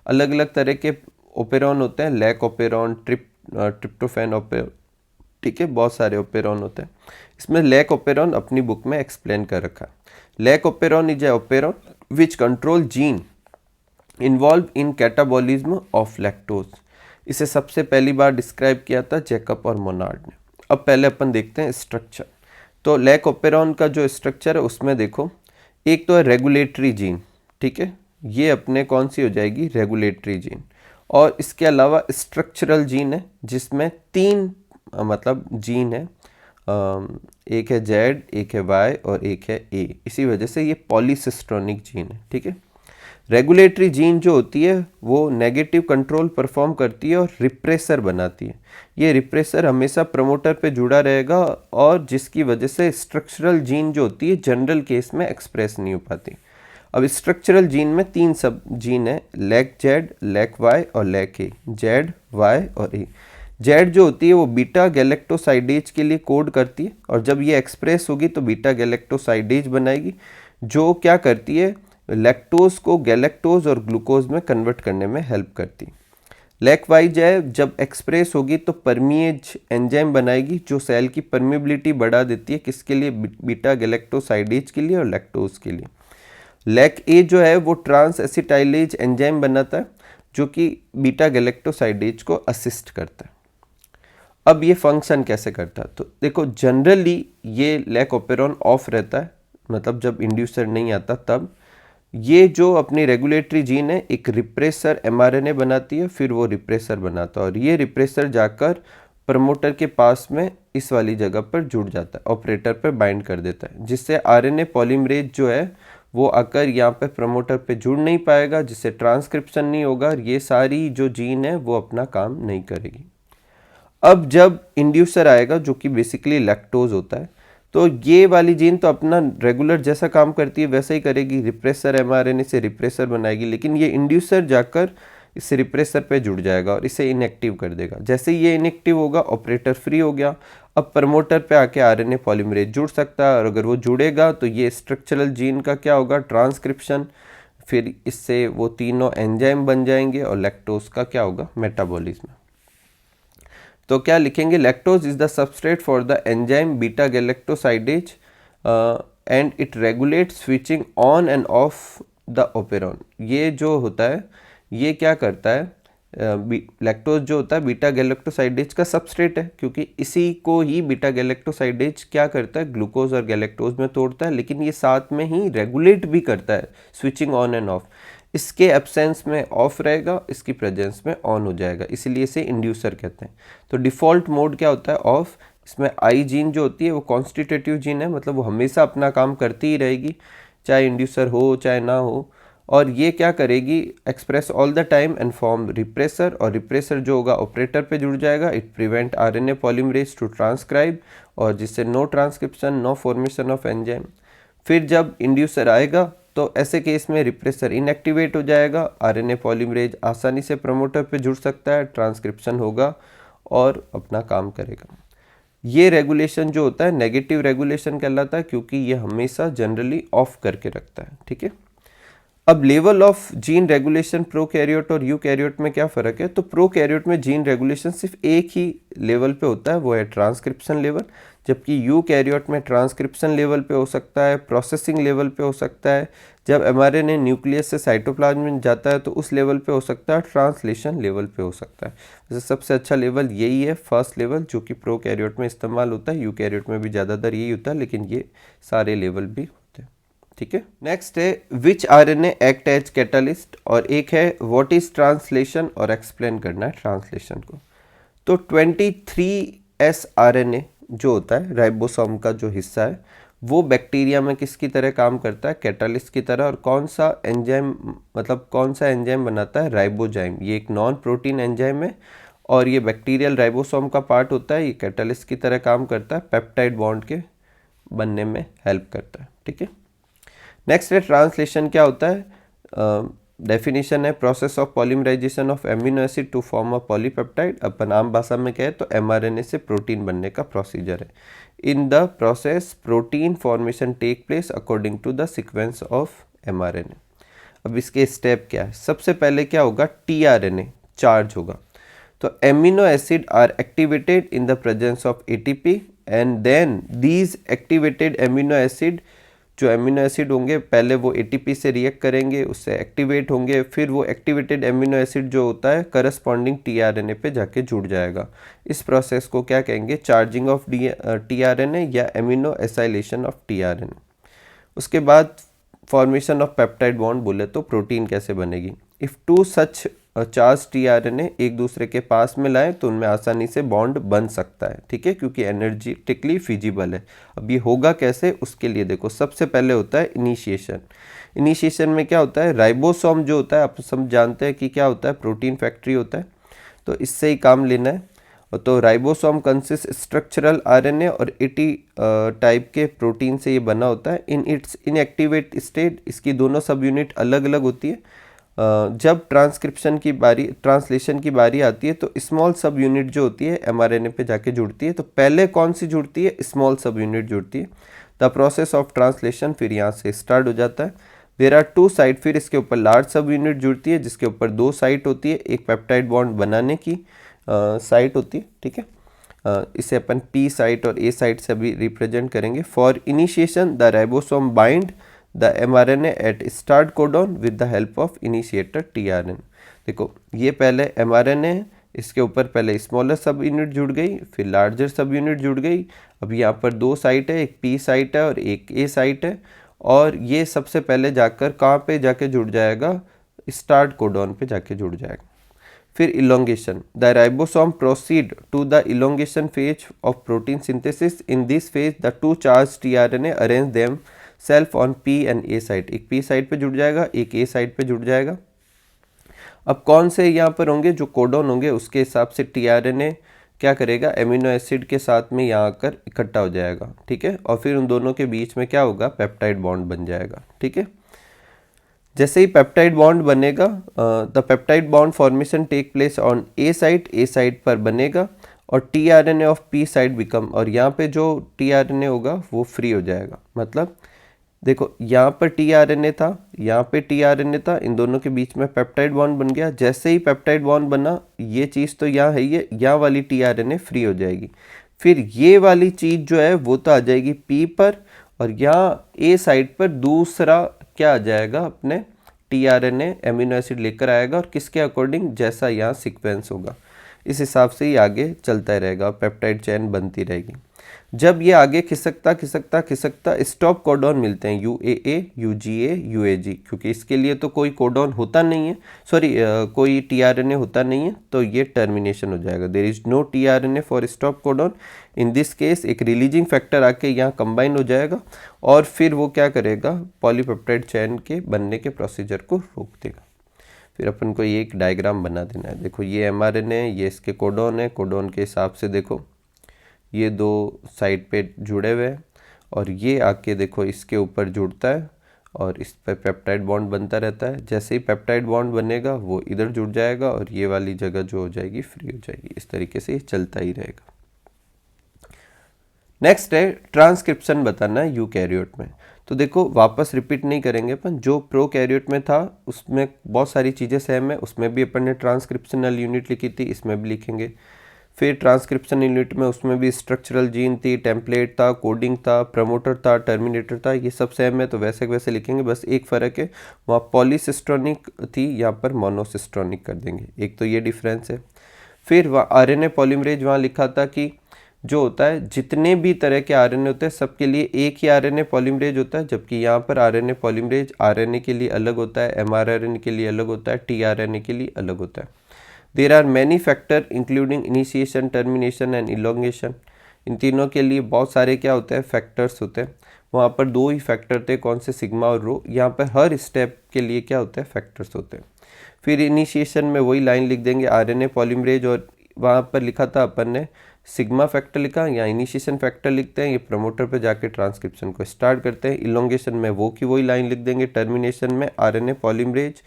अलग अलग तरह के ओपेरॉन होते हैं, लैक ओपेरॉन, ट्रिप्टोफैन ओपेरॉन, ठीक है, बहुत सारे ओपेरॉन होते हैं। इसमें लैक ओपेरॉन अपनी बुक में एक्सप्लेन कर रखा है। Lac operon is a operon which control gene involve in catabolism of lactose. इसे सबसे पहली बार डिस्क्राइब किया था जैकब और मोनार्ड ने। अब पहले अपन देखते हैं स्ट्रक्चर। तो लैक ओपेरॉन का जो स्ट्रक्चर है उसमें देखो, एक तो है रेगुलेटरी जीन, ठीक है, ये अपने कौन सी हो जाएगी, रेगुलेटरी जीन। और इसके अलावा स्ट्रक्चरल जीन है जिसमें तीन मतलब जीन है, एक है जेड, एक है वाई और एक है ए, इसी वजह से ये पॉलीसिस्टोनिक जीन है, ठीक है। रेगुलेटरी जीन जो होती है वो नेगेटिव कंट्रोल परफॉर्म करती है और रिप्रेसर बनाती है। ये रिप्रेसर हमेशा प्रमोटर पे जुड़ा रहेगा और जिसकी वजह से स्ट्रक्चरल जीन जो होती है जनरल केस में एक्सप्रेस नहीं हो पाती। अब स्ट्रक्चरल जीन में तीन सब जीन है, लैक जेड, लैक वाई और लैक ए। जेड, वाई और ए। जेड जो होती है वो बीटा गैलेक्टोसाइडेज के लिए कोड करती है और जब ये एक्सप्रेस होगी तो बीटा गैलेक्टोसाइडेज बनाएगी जो क्या करती है, लैक्टोज को गैलेक्टोज और ग्लूकोज में कन्वर्ट करने में हेल्प करती है। लैक वाई जब एक्सप्रेस होगी तो परमिएज एंजाइम बनाएगी जो सेल की परमिबिलिटी बढ़ा देती है, किसके लिए, बीटा गैलेक्टोसाइडेज के लिए और लैक्टोज के लिए। लैक ए जो है वो ट्रांस एसिटाइलेज एंजाइम बनाता है जो कि बीटा गैलेक्टोसाइडेज को असिस्ट करता है। अब ये फंक्शन कैसे करता है, तो देखो जनरली ये लैक ओपेरॉन ऑफ रहता है, मतलब जब इंड्यूसर नहीं आता तब ये जो अपनी रेगुलेटरी जीन है एक रिप्रेसर एमआरएनए बनाती है, फिर वो रिप्रेसर बनाता है और ये रिप्रेसर जाकर प्रमोटर के पास में इस वाली जगह पर जुड़ जाता है, ऑपरेटर पर बाइंड कर देता है, जिससे आरएनए पॉलीमरेज जो है वो आकर यहाँ पे प्रमोटर पे जुड़ नहीं पाएगा, जिससे ट्रांसक्रिप्शन नहीं होगा और ये सारी जो जीन है वो अपना काम नहीं करेगी। अब जब इंड्यूसर आएगा जो कि बेसिकली लैक्टोज होता है, तो ये वाली जीन तो अपना रेगुलर जैसा काम करती है वैसा ही करेगी, रिप्रेसर एमआरएनए से रिप्रेसर बनाएगी, लेकिन ये इंड्यूसर जाकर इस रिप्रेसर पे जुड़ जाएगा और इसे इनएक्टिव कर देगा। जैसे ही ये इनएक्टिव होगा ऑपरेटर फ्री हो गया, अब प्रमोटर पे आके आरएनए पॉलीमरेज जुड़ सकता है और अगर वो जुड़ेगा तो ये स्ट्रक्चरल जीन का क्या होगा, ट्रांसक्रिप्शन, फिर इससे वो तीनों एंजाइम बन जाएंगे और लैक्टोज का क्या होगा, मेटाबॉलिज्म। तो क्या लिखेंगे, lactose is the substrate for the enzyme beta galactosidase and it regulate switching on end of the operon. ये जो होता है ये क्या करता है, लैक्टोज जो होता है बीटा गैलेक्टोसाइडेज का सबस्ट्रेट है, क्योंकि इसी को ही बीटा गैलेक्टोसाइडेज क्या करता है, ग्लूकोज और गैलेक्टोज में तोड़ता है, लेकिन ये साथ में ही रेगुलेट भी करता है स्विचिंग ऑन एंड ऑफ। इसके एब्सेंस में ऑफ रहेगा, इसकी प्रेजेंस में ऑन हो जाएगा, इसीलिए इसे इंड्यूसर कहते हैं। तो डिफ़ॉल्ट मोड क्या होता है, ऑफ। इसमें आई जीन जो होती है वो कॉन्स्टिट्यूटिव जीन है, मतलब वो हमेशा अपना काम करती ही रहेगी चाहे इंड्यूसर हो चाहे ना हो, और ये क्या करेगी, express all the time and form repressor, और रिप्रेसर जो होगा ऑपरेटर पे जुड़ जाएगा, it prevent RNA polymerase to transcribe, और जिससे no transcription, no formation of enzyme. फिर जब इंड्यूसर आएगा तो ऐसे केस में रिप्रेसर इनएक्टिवेट हो जाएगा, आरएनए पॉलीमरेज आसानी से प्रमोटर पे जुड़ सकता है, ट्रांसक्रिप्शन होगा और अपना काम करेगा। ये रेगुलेशन जो होता है नेगेटिव रेगुलेशन कहलाता है, क्योंकि ये हमेशा जनरली ऑफ करके रखता है, ठीक है। अब level of gene regulation prokaryote और यूकैरियोट में क्या फ़र्क है, तो प्रोकैरियोट में जीन रेगुलेशन सिर्फ एक ही लेवल पे होता है, वो है ट्रांसक्रिप्शन लेवल, जबकि यूकैरियोट में ट्रांसक्रिप्शन लेवल पे हो सकता है, प्रोसेसिंग लेवल पे हो सकता है। जब एमआरएनए न्यूक्लियस से साइटोप्लाज्म में जाता है तो उस लेवल पे हो सकता है, ट्रांसलेशन लेवल पे हो सकता है। वैसे सबसे अच्छा लेवल यही है, फर्स्ट लेवल, जो कि प्रोकैरियोट में इस्तेमाल होता है। यूकैरियोट में भी ज़्यादातर यही होता है, लेकिन ये सारे लेवल भी होते हैं। ठीक है, नेक्स्ट है विच आरएनए एक्ट एज कैटालिस्ट, और एक है व्हाट इज ट्रांसलेशन, और एक्सप्लेन करना है ट्रांसलेशन को। तो 23S आरएनए जो होता है राइबोसोम का जो हिस्सा है, वो बैक्टीरिया में किसकी तरह काम करता है, कैटालिस्ट की तरह। और कौन सा एंजाइम, मतलब कौन सा एंजाइम बनाता है, राइबोजाइम। ये एक नॉन प्रोटीन एंजाइम है और ये बैक्टीरियल राइबोसोम का पार्ट होता है। ये कैटालिस्ट की तरह काम करता है, पेप्टाइड बॉन्ड के बनने में हेल्प करता है। ठीक है, नेक्स्ट है ट्रांसलेशन क्या होता है। डेफिनेशन है process of polymerisation of amino acid to form a polypeptide. अपन आम भाषा में कहे तो एमआरएनए से प्रोटीन बनने का प्रोसीजर है। In the process protein formation take place according to the sequence of mRNA. अब इसके स्टेप क्या है, सबसे पहले क्या होगा, टीआरएनए चार्ज होगा। तो amino acid are activated in the presence of ATP and then these activated amino acid, जो एमिनो एसिड होंगे पहले वो एटीपी से रिएक्ट करेंगे, उससे एक्टिवेट होंगे, फिर वो एक्टिवेटेड एमिनो एसिड जो होता है करस्पॉन्डिंग टीआरएनए पे जाके जुड़ जाएगा। इस प्रोसेस को क्या कहेंगे, चार्जिंग ऑफ टीआरएनए या एमिनो एसाइलेशन ऑफ टीआरएनए। उसके बाद फॉर्मेशन ऑफ पेप्टाइड बॉन्ड बोले तो प्रोटीन कैसे बनेगी। If two such charge tRNA एक दूसरे के पास में लाए तो उनमें आसानी से बॉन्ड बन सकता है। ठीक है, क्योंकि एनर्जेटिकली फिजिबल है। अब ये होगा कैसे, उसके लिए देखो सबसे पहले होता है इनिशिएशन। इनिशिएशन में क्या होता है, राइबोसोम जो होता है आप सब जानते हैं कि क्या होता है, प्रोटीन फैक्ट्री होता है। तो इससे ही काम लेना है। तो राइबोसोम कंसिस्ट स्ट्रक्चरल आरएनए और 80 टाइप के प्रोटीन से ये बना होता है। इन इट्स इनएक्टिवेट स्टेट इसकी दोनों सब यूनिट अलग अलग होती है। जब ट्रांसलेशन की बारी आती है तो स्मॉल सब यूनिट जो होती है एमआरएनए पे जाके जुड़ती है। तो पहले कौन सी जुड़ती है, स्मॉल सब यूनिट जुड़ती है। द प्रोसेस ऑफ ट्रांसलेशन फिर यहाँ से स्टार्ट हो जाता है। देर आर 2 साइट, फिर इसके ऊपर लार्ज सब यूनिट जुड़ती है जिसके ऊपर 2 साइट होती है। एक पेप्टाइड बॉन्ड बनाने की साइट होती है। ठीक है, इसे अपन पी साइट और ए साइट से अभी रिप्रेजेंट करेंगे। For initiation the ribosome bind the mRNA at start codon with the help of initiator tRNA. देखो ये पहले एमआरएनए है, इसके ऊपर पहले स्मॉलर सब यूनिट जुड़ गई, फिर लार्जर सब यूनिट जुड़ गई। अब यहाँ पर 2 साइट है, एक पी साइट है और एक ए साइट है। और ये सबसे पहले जाकर कहाँ पे जाके जुड़ जाएगा, स्टार्ट कोडॉन पे जाके जुड़ जाएगा। फिर elongation, the ribosome proceed to the elongation phase of protein synthesis. In this phase the 2 charge tRNA arrange themselves on P and A site. एक पी साइट पे जुड़ जाएगा, एक ए साइट पे जुड़ जाएगा। अब कौन से यहाँ पर होंगे, जो कोडॉन होंगे उसके हिसाब से टीआरएनए क्या करेगा, एमिनो एसिड के साथ में यहाँ आकर इकट्ठा हो जाएगा। ठीक है, और फिर उन दोनों के बीच में क्या होगा, पेप्टाइड बॉन्ड बन जाएगा। ठीक है, जैसे ही पेप्टाइड बॉन्ड बनेगा, the peptide bond formation take place on A site पर बनेगा और tRNA of P site become, और यहाँ पे जो टीआरएनए होगा वो फ्री हो जाएगा। मतलब देखो यहाँ पर टीआरएनए था, यहाँ पे टीआरएनए था, इन दोनों के बीच में पेप्टाइड बॉन्ड बन गया। जैसे ही पेप्टाइड बॉन्ड बना, ये चीज़ तो यहाँ है, ये यहाँ वाली टीआरएनए फ्री हो जाएगी। फिर ये वाली चीज़ जो है वो तो आ जाएगी पी पर, और यहाँ ए साइड पर दूसरा क्या आ जाएगा, अपने टीआरएनए एमिनो एसिड लेकर आएगा और किसके अकॉर्डिंग, जैसा यहाँ सीक्वेंस होगा इस हिसाब से ही आगे चलता रहेगा, पेप्टाइड चेन बनती रहेगी। जब ये आगे खिसकता स्टॉप कोडॉन मिलते हैं, UAA, UGA, UAG, क्योंकि इसके लिए तो कोई कोडॉन होता नहीं है, कोई टीआरएनए होता नहीं है, तो ये टर्मिनेशन हो जाएगा। There is no tRNA for stop codon. In this case एक रिलीजिंग फैक्टर आके यहाँ कंबाइन हो जाएगा और फिर वो क्या करेगा, पॉलीपेप्टाइड चेन के बनने के प्रोसीजर को रोक देगा। फिर अपन को ये एक डायग्राम बना देना है। देखो ये एमआरएनए है, ये इसके कोडॉन है, कोडॉन के हिसाब से देखो ये 2 साइड पे जुड़े हुए हैं और ये आके देखो इसके ऊपर जुड़ता है और इस पर पेप्टाइड बॉन्ड बनता रहता है। जैसे ही पेप्टाइड बॉन्ड बनेगा वो इधर जुड़ जाएगा और ये वाली जगह जो हो जाएगी फ्री हो जाएगी। इस तरीके से ये चलता ही रहेगा। नेक्स्ट है ट्रांसक्रिप्शन बताना है यूकैरियोट में। तो देखो वापस रिपीट नहीं करेंगे अपन, जो प्रोकैरियोट में था उसमें बहुत सारी चीज़ें सेम है, उसमें भी अपन ने ट्रांसक्रिप्शनल यूनिट लिखी थी, इसमें भी लिखेंगे। फिर ट्रांसक्रिप्शन यूनिट में उसमें भी स्ट्रक्चरल जीन थी, टेम्पलेट था, कोडिंग था, प्रमोटर था, टर्मिनेटर था, ये सब सेम है तो वैसे वैसे लिखेंगे, बस एक फ़र्क है, वहाँ पॉलीसिस्टोनिक थी, यहाँ पर मोनोसिस्टोनिक कर देंगे, एक तो ये डिफरेंस है। फिर वहाँ आरएनए पॉलीमरेज वहाँ लिखा था कि जो होता है जितने भी तरह के आरएनए होते हैं सबके लिए एक ही आरएनए पॉलीमरेज होता है, जबकि यहाँ पर आरएनए पॉलीमरेज आरएनए के लिए अलग होता है, एमआरएनए के लिए अलग होता है, टीआरएनए के लिए अलग होता है। There are many factor including initiation, termination and elongation. इन तीनों के लिए बहुत सारे क्या होते हैं, फैक्टर्स होते हैं। वहाँ पर दो ही फैक्टर थे, कौन से, सिग्मा और रो। यहाँ पर हर स्टेप के लिए क्या होता है, फैक्टर्स होते हैं। फिर इनिशिएशन में वही लाइन लिख देंगे आरएनए पॉलीमरेज, और वहाँ पर लिखा था अपन ने सिग्मा फैक्टर लिखा, या इनिशिएशन फैक्टर लिखते हैं, ये प्रमोटर पे जाके ट्रांसक्रिप्शन को स्टार्ट करते हैं। इलोंगेशन में वो की वही लाइन लिख देंगे, टर्मिनेशन में आरएनए पॉलीमरेज,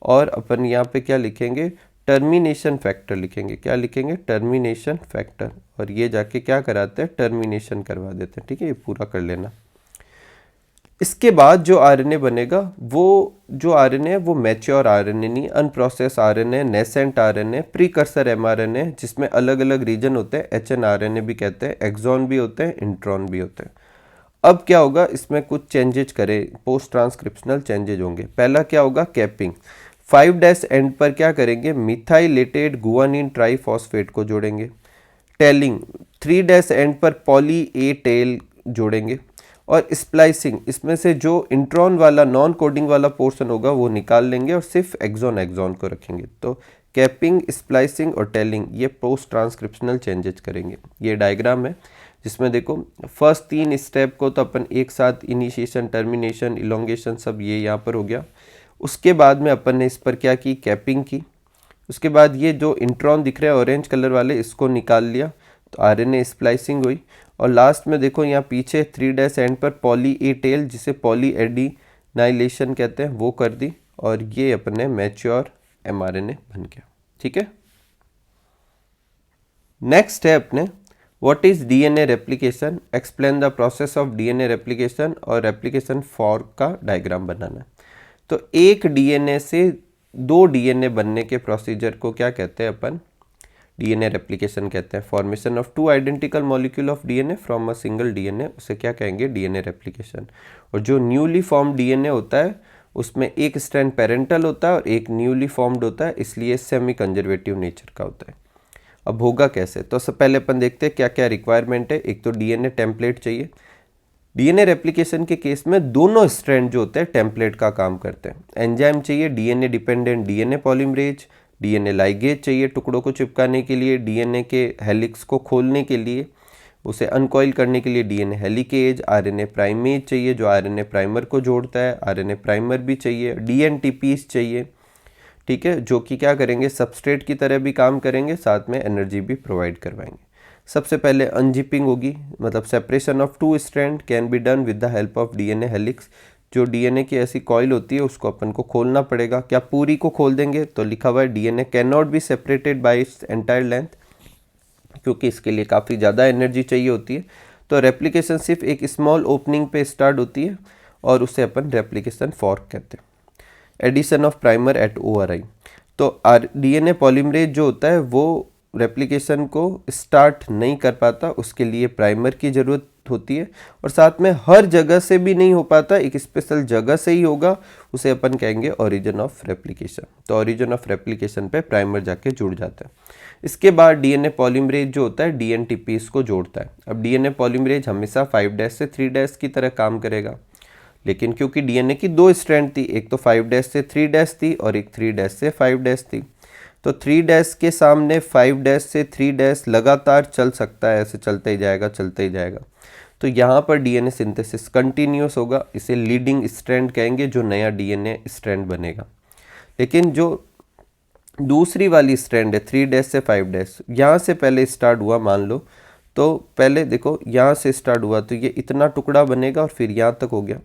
और अपन यहाँ पे क्या लिखेंगे, टर्मिनेशन फैक्टर लिखेंगे। क्या लिखेंगे, टर्मिनेशन फैक्टर, और ये जाके क्या कराते हैं, टर्मिनेशन करवा देते हैं। ठीक है, ये पूरा कर लेना। इसके बाद जो आरएनए बनेगा, वो जो आरएनए है वो मैच्योर आरएनए नहीं, unprocessed RNA, nascent RNA, precursor mRNA, जिसमें अलग अलग रीजन होते हैं, एचएनआरएनए भी कहते हैं, एक्सॉन भी होते हैं, इंट्रॉन भी होते हैं। अब क्या होगा, इसमें कुछ चेंजेज करें, पोस्ट ट्रांसक्रिप्शनल चेंजेज होंगे। पहला क्या होगा, कैपिंग। 5' एंड पर क्या करेंगे, मिथाइलेटेड गुआनिन ट्राइफॉस्फेट को जोड़ेंगे। टेलिंग, 3' एंड पर पॉली ए टेल जोड़ेंगे। और स्प्लाइसिंग, इसमें से जो इंट्रॉन वाला नॉन कोडिंग वाला पोर्शन होगा वो निकाल लेंगे और सिर्फ एक्सॉन को रखेंगे। तो कैपिंग, स्प्लाइसिंग और टेलिंग, ये पोस्ट ट्रांसक्रिप्शनल चेंजेस करेंगे। ये डायग्राम है जिसमें देखो फर्स्ट 3 स्टेप को तो अपन एक साथ, इनिशिएशन, टर्मिनेशन, इलोंगेशन, सब ये यहाँ पर हो गया। उसके बाद में अपन ने इस पर क्या की, कैपिंग की। उसके बाद ये जो इंट्रॉन दिख रहे हैं ऑरेंज कलर वाले, इसको निकाल लिया, तो आरएनए स्प्लाइसिंग हुई। और लास्ट में देखो यहाँ पीछे 3' एंड पर पॉली ए टेल, जिसे पॉली एडिनाइलेशन कहते हैं, वो कर दी, और ये अपने मैच्योर एमआरएनए बन गया। ठीक है, नेक्स्ट है अपने what is DNA replication, explain the process of DNA replication, और रेप्लिकेशन फॉर्क का डायग्राम बनाना है। तो एक डीएनए से 2 डीएनए बनने के प्रोसीजर को क्या कहते हैं अपन, डीएनए रेप्लिकेशन कहते हैं। Formation of 2 identical molecule of DNA from a single DNA, उसे क्या कहेंगे, डीएनए रेप्लिकेशन। और जो न्यूली फॉर्म डीएनए होता है उसमें एक स्ट्रैंड पेरेंटल होता है और एक न्यूली फॉर्म्ड होता है, इसलिए सेमी कंजर्वेटिव नेचर का होता है। अब होगा कैसे, तो सबसे पहले अपन देखते हैं क्या क्या रिक्वायरमेंट है। एक तो डीएनए टेम्पलेट चाहिए। डीएनए रेप्लिकेशन के केस में दोनों स्ट्रैंड जो होते हैं टेम्पलेट का काम करते हैं। एंजाइम चाहिए, DNA dependent DNA polymerase, DNA ligase चाहिए टुकड़ों को चिपकाने के लिए, डीएनए के हेलिक्स को खोलने के लिए, उसे अनकॉइल करने के लिए डीएनए हेलिकेज, आरएनए प्राइमेज चाहिए जो आरएनए प्राइमर को जोड़ता है, आरएनए प्राइमर भी चाहिए, डीएनटीपीस चाहिए, ठीक है, जो कि क्या करेंगे, सबस्ट्रेट की तरह भी काम करेंगे, साथ में एनर्जी भी प्रोवाइड करवाएंगे। सबसे पहले अनजिपिंग होगी, मतलब separation of 2 strand can be done with the help of DNA helix. जो डीएनए की ऐसी कॉइल होती है उसको अपन को खोलना पड़ेगा। क्या पूरी को खोल देंगे, तो लिखा हुआ है DNA can not be separated by its entire length, क्योंकि इसके लिए काफ़ी ज़्यादा एनर्जी चाहिए होती है। तो रेप्लिकेशन सिर्फ एक स्मॉल ओपनिंग पे स्टार्ट होती है और उसे अपन रेप्लिकेशन फॉर्क कहते हैं। Addition of primer at ORI, तो डीएनए पॉलीमरेज जो होता है वो रेप्लिकेशन को स्टार्ट नहीं कर पाता, उसके लिए प्राइमर की ज़रूरत होती है, और साथ में हर जगह से भी नहीं हो पाता, एक स्पेशल जगह से ही होगा, उसे अपन कहेंगे ओरिजिन ऑफ रेप्लिकेशन। तो ओरिजिन ऑफ रेप्लिकेशन पे प्राइमर जाके जुड़ जाता है। इसके बाद डीएनए पॉलीमरेज जो होता है डीएनटीपीस को जोड़ता है। अब डीएनए पॉलीमरेज हमेशा 5' से 3' की तरह काम करेगा, लेकिन क्योंकि डीएनए की 2 स्ट्रैंड थी, एक तो 5' से 3' थी और एक 3' से 5' थी, तो 3' के सामने 5' से 3' लगातार चल सकता है, ऐसे चलते ही जाएगा चलते ही जाएगा। तो यहाँ पर डीएनए सिंथेसिस कंटिन्यूस होगा, इसे लीडिंग स्ट्रैंड कहेंगे, जो नया डीएनए स्ट्रैंड बनेगा। लेकिन जो दूसरी वाली स्ट्रैंड है 3' से 5', यहाँ से पहले स्टार्ट हुआ मान लो, तो पहले देखो यहाँ से स्टार्ट हुआ तो ये इतना टुकड़ा बनेगा और फिर यहाँ तक हो गया।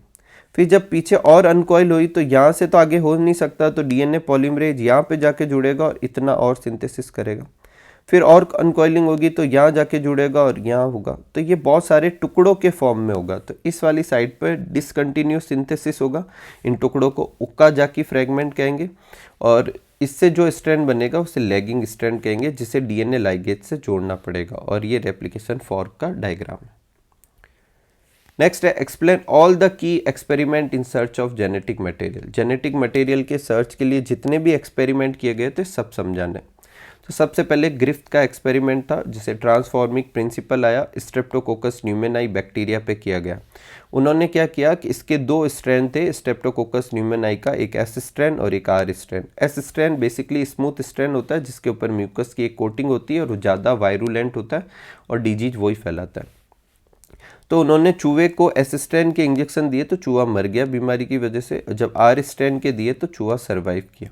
फिर जब पीछे और अनकॉइल हुई तो यहाँ से तो आगे हो नहीं सकता, तो डीएनए पॉलीमरेज यहाँ पे जाके जुड़ेगा और इतना और सिंथेसिस करेगा। फिर और अनकॉइलिंग होगी तो यहाँ जाके जुड़ेगा और यहाँ होगा, तो ये बहुत सारे टुकड़ों के फॉर्म में होगा। तो इस वाली साइड पर डिसकंटिन्यूस सिंथेसिस होगा, इन टुकड़ों को ओकाजाकी फ्रेगमेंट कहेंगे। और इससे जो स्ट्रैंड बनेगा उसे लैगिंग स्ट्रैंड कहेंगे, जिसे डीएनए लाइगेज से जोड़ना पड़ेगा, और ये रेप्लिकेशन फॉर्क का डायग्राम है। नेक्स्ट है explain all the key experiment in search of genetic material. Genetic material के सर्च के लिए जितने भी एक्सपेरिमेंट किए गए थे सब समझाने। तो सबसे पहले ग्रिफ्थ का एक्सपेरिमेंट था, जिसे ट्रांसफॉर्मिंग प्रिंसिपल आया स्ट्रेप्टोकोकस न्यूमेनाई बैक्टीरिया पे किया गया। उन्होंने क्या किया कि इसके दो स्ट्रैंड थे स्ट्रेप्टोकोकस न्यूमेनाई का, एक एस स्ट्रैंड और एक R strand. S strand basically smooth strand होता है जिसके ऊपर म्यूकस की एक कोटिंग होती है और वो ज़्यादा वायरुलेंट होता है और डिजीज वही फैलाता है। तो उन्होंने चूहे को एस स्ट्रैंड के इंजेक्शन दिए तो चूहा मर गया बीमारी की वजह से, जब आर स्ट्रैंड के दिए तो चूहा सर्वाइव किया।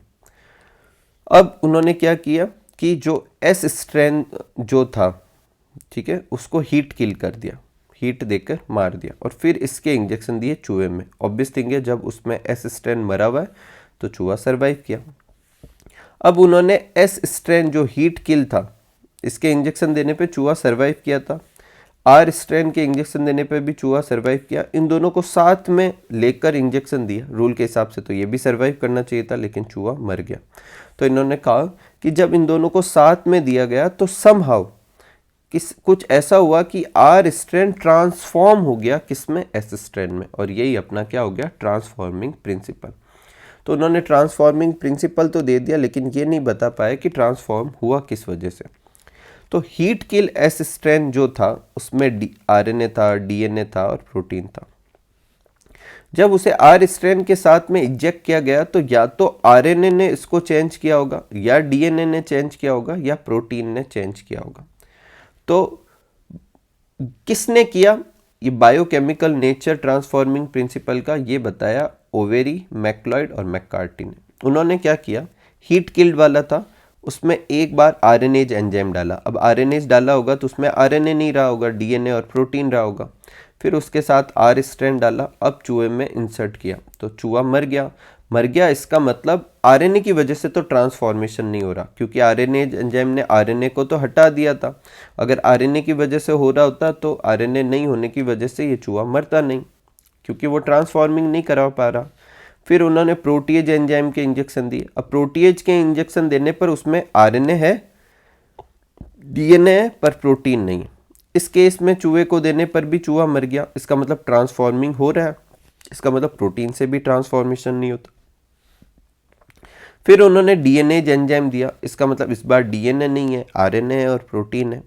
अब उन्होंने क्या किया कि जो एस स्ट्रैंड जो था, ठीक है, उसको हीट किल कर दिया, हीट देकर मार दिया, और फिर इसके इंजेक्शन दिए चूहे में। ऑब्वियस थिंग है, जब उसमें एस स्ट्रैंड मरा हुआ है तो चूहा सर्वाइव किया। अब उन्होंने एस स्ट्रैंड जो हीट किल था, इसके इंजेक्शन देने पे चूहा सर्वाइव किया था, आर स्ट्रैंड के इंजेक्शन देने पे भी चूहा सर्वाइव किया। इन दोनों को साथ में लेकर इंजेक्शन दिया, रूल के हिसाब से तो ये भी सर्वाइव करना चाहिए था, लेकिन चूहा मर गया। तो इन्होंने कहा कि जब इन दोनों को साथ में दिया गया तो समहाउ कुछ ऐसा हुआ कि आर स्ट्रैंड ट्रांसफॉर्म हो गया किसमें, एस स्ट्रैंड में, और यही अपना क्या हो गया, ट्रांसफॉर्मिंग प्रिंसिपल। तो उन्होंने ट्रांसफॉर्मिंग प्रिंसिपल तो दे दिया, लेकिन ये नहीं बता पाए कि ट्रांसफॉर्म हुआ किस वजह से। तो हीट किल एस स्ट्रैंड जो था उसमें आरएनए था, डीएनए था और प्रोटीन था। जब उसे आर स्ट्रैंड के साथ में इंजेक्ट किया गया तो या तो आरएनए ने इसको चेंज किया होगा, या डीएनए ने चेंज किया होगा, या प्रोटीन ने चेंज किया होगा। तो किसने किया, ये बायोकेमिकल नेचर ट्रांसफॉर्मिंग प्रिंसिपल का ये बताया ओवेरी, मैक्लॉयड और मैककार्टी ने। उन्होंने क्या किया, हीट किल्ड वाला था, उसमें एक बार आरएनएज एंजाइम डाला। अब आरएनएज डाला होगा तो उसमें आरएनए नहीं रहा होगा, डीएनए और प्रोटीन रहा होगा। फिर उसके साथ आर स्ट्रैंड डाला, अब चूहे में इंसर्ट किया तो चूहा मर गया। मर गया इसका मतलब आरएनए की वजह से तो ट्रांसफॉर्मेशन नहीं हो रहा, क्योंकि आरएनए एंजाइम ने आरएनए को तो हटा दिया था। अगर आरएनए की वजह से हो रहा होता तो आरएनए नहीं होने की वजह से ये चूहा मरता नहीं, क्योंकि वो ट्रांसफॉर्मिंग नहीं करा पा रहा। फिर उन्होंने प्रोटीएज एंजाइम के इंजेक्शन दिए। अब प्रोटीएज के इंजेक्शन देने पर उसमें आरएनए है, डीएनए है, पर प्रोटीन नहीं है। इस केस में चूहे को देने पर भी चूहा मर गया, इसका मतलब ट्रांसफॉर्मिंग हो रहा है, इसका मतलब प्रोटीन से भी ट्रांसफॉर्मेशन नहीं होता। फिर उन्होंने डीएनए एंजाइम दिया, इसका मतलब इस बार डीएनए नहीं है, आरएनए है और प्रोटीन है।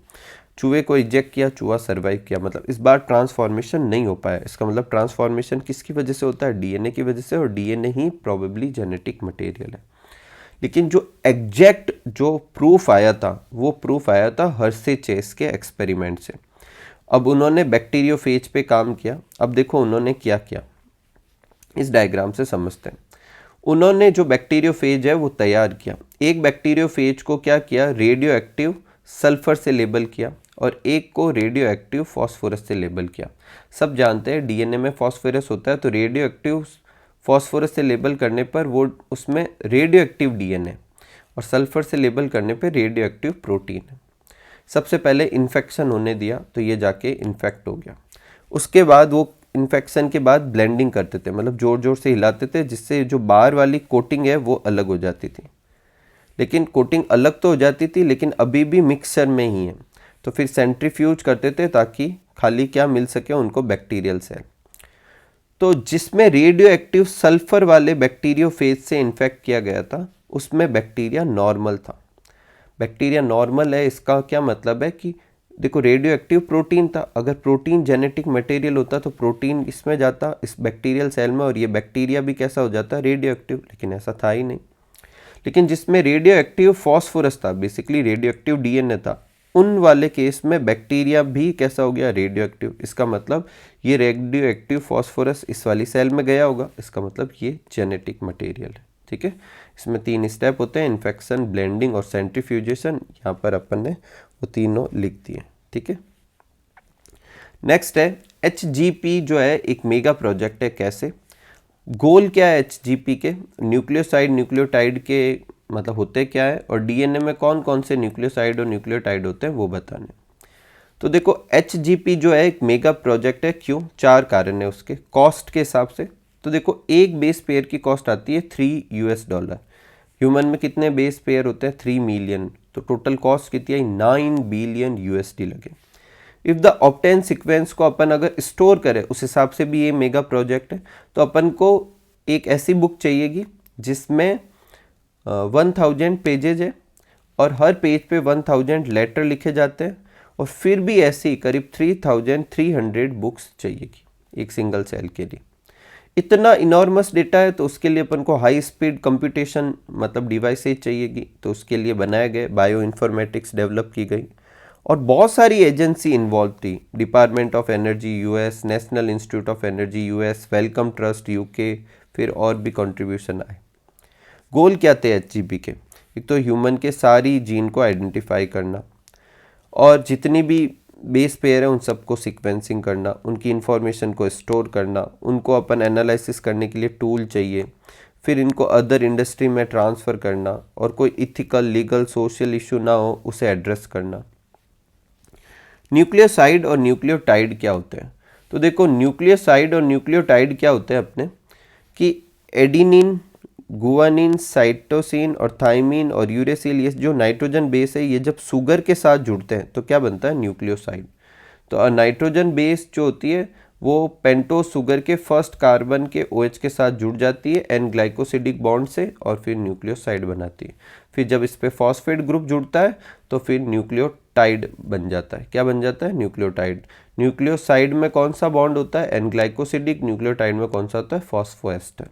चूहे को इंजेक्ट किया, चूहा सर्वाइव किया, मतलब इस बार ट्रांसफॉर्मेशन नहीं हो पाया। इसका मतलब ट्रांसफॉर्मेशन किसकी वजह से होता है, डीएनए की वजह से, और DNA he probably genetic material है। लेकिन जो एग्जैक्ट जो प्रूफ आया था वो प्रूफ आया था हर्शे चेस के एक्सपेरिमेंट से। अब उन्होंने बैक्टीरियोफेज पे काम किया। अब देखो उन्होंने क्या किया, इस डायग्राम से समझते हैं। उन्होंने जो बैक्टीरियोफेज है वो तैयार किया। एक बैक्टीरियोफेज को क्या किया, रेडियो एक्टिव सल्फर से लेबल किया, और एक को रेडियो एक्टिव फॉस्फोरस से लेबल किया। सब जानते हैं डीएनए में फॉस्फोरस होता है, तो रेडियो एक्टिव फॉस्फोरस से लेबल करने पर वो उसमें रेडियो एक्टिव डीएनए, और सल्फर से लेबल करने पर रेडियो एक्टिव प्रोटीन है। सबसे पहले इन्फेक्शन होने दिया तो ये जाके इन्फेक्ट हो गया। उसके बाद वो इन्फेक्शन के बाद ब्लेंडिंग करते थे, मतलब ज़ोर ज़ोर से हिलाते थे, जिससे जो बाहर वाली कोटिंग है वो अलग हो जाती थी। लेकिन कोटिंग अलग तो हो जाती थी, लेकिन अभी भी मिक्सचर में ही है। तो फिर सेंट्रीफ्यूज करते थे ताकि खाली क्या मिल सके उनको, बैक्टीरियल सेल। तो जिसमें रेडियो एक्टिव सल्फर वाले बैक्टीरियोफेज से इन्फेक्ट किया गया था उसमें बैक्टीरिया नॉर्मल था। बैक्टीरिया नॉर्मल है, इसका क्या मतलब है कि देखो रेडियो एक्टिव प्रोटीन था, अगर प्रोटीन जेनेटिक मटेरियल होता तो प्रोटीन इसमें जाता, इस बैक्टीरियल सेल में, और ये बैक्टीरिया भी कैसा हो जाता, रेडियो एक्टिव। लेकिन ऐसा था ही नहीं। लेकिन जिसमें रेडियो एक्टिव फॉस्फोरस था, बेसिकली रेडियो एक्टिव डीएनए था, उन वाले केस में बैक्टीरिया भी कैसा हो गया, रेडियो एक्टिव। इसका मतलब ये रेडियो एक्टिव फॉस्फोरस इस वाली सेल में गया होगा, इसका मतलब ये जेनेटिक मटेरियल है। ठीक है, इसमें 3 स्टेप होते हैं, इन्फेक्शन, ब्लेंडिंग और सेंट्रीफ्यूजेशन। यहाँ पर अपन ने वो तीनों लिख दिए। ठीक है, नेक्स्ट है HGP जो है एक मेगा प्रोजेक्ट है। कैसे, गोल क्या है HGP के, न्यूक्लियोसाइड न्यूक्लियोटाइड के मतलब होते क्या है, और डीएनए में कौन कौन से न्यूक्लियोसाइड और न्यूक्लियोटाइड होते हैं वो बताने। तो देखो HGP जो है एक मेगा प्रोजेक्ट है। क्यों, 4 कारण है उसके। कॉस्ट के हिसाब से तो देखो एक बेस पेयर की कॉस्ट आती है $3, ह्यूमन में कितने बेस पेयर होते हैं? 3 मिलियन। तो टोटल कॉस्ट कितनी आई? 9 बिलियन यूएसडी लगे। इफ़ द ऑप्टेन सीक्वेंस को अपन अगर स्टोर करें, उस हिसाब से भी ये मेगा प्रोजेक्ट है, तो अपन को एक ऐसी बुक चाहिएगी जिसमें 1000 पेजेज है और हर पेज पे 1000 लेटर लिखे जाते हैं, और फिर भी ऐसी करीब 3300 बुक्स चाहिएगी एक सिंगल सेल के लिए। इतना इनॉर्मस डेटा है, तो उसके लिए अपन को हाई स्पीड कंप्यूटेशन मतलब डिवाइसेज चाहिएगी, तो उसके लिए बनाए गए बायो इन्फॉर्मेटिक्स डेवलप की गई, और बहुत सारी एजेंसी इन्वॉल्व थी। Department of energy US, national institute of energy US, Wellcome Trust UK, फिर और भी कंट्रीब्यूशन आए। गोल क्या थे एचजीबी के? एक तो ह्यूमन के सारी जीन को आइडेंटिफाई करना, और जितनी भी बेस पेयर है उन सबको सीक्वेंसिंग करना, उनकी इन्फॉर्मेशन को स्टोर करना, उनको अपन एनालिसिस करने के लिए टूल चाहिए, फिर इनको अदर इंडस्ट्री में ट्रांसफ़र करना, और कोई इथिकल, लीगल, सोशल इशू ना हो उसे एड्रेस करना। न्यूक्लियोसाइड और न्यूक्लियोटाइड क्या होते हैं? तो देखो, न्यूक्लियोसाइड और न्यूक्लियोटाइड क्या होते हैं अपने कि एडिनिन, गुआनिन, साइटोसिन और थाइमिन और यूरेसिल, ये जो नाइट्रोजन बेस है, ये जब शुगर के साथ जुड़ते हैं तो क्या बनता है? न्यूक्लियोसाइड। तो नाइट्रोजन बेस जो होती है वो पेंटोस शुगर के फर्स्ट कार्बन के OH के साथ जुड़ जाती है एन ग्लाइकोसिडिक बॉन्ड से, और फिर न्यूक्लियोसाइड बनाती है। फिर जब इस पे फॉस्फेट ग्रुप जुड़ता है तो फिर न्यूक्लियोटाइड बन जाता है। क्या बन जाता है? न्यूक्लियोटाइड। न्यूक्लियोसाइड में कौन सा बॉन्ड होता है? N glycosidic. न्यूक्लियोटाइड में कौन सा होता है? फॉस्फोएस्टर।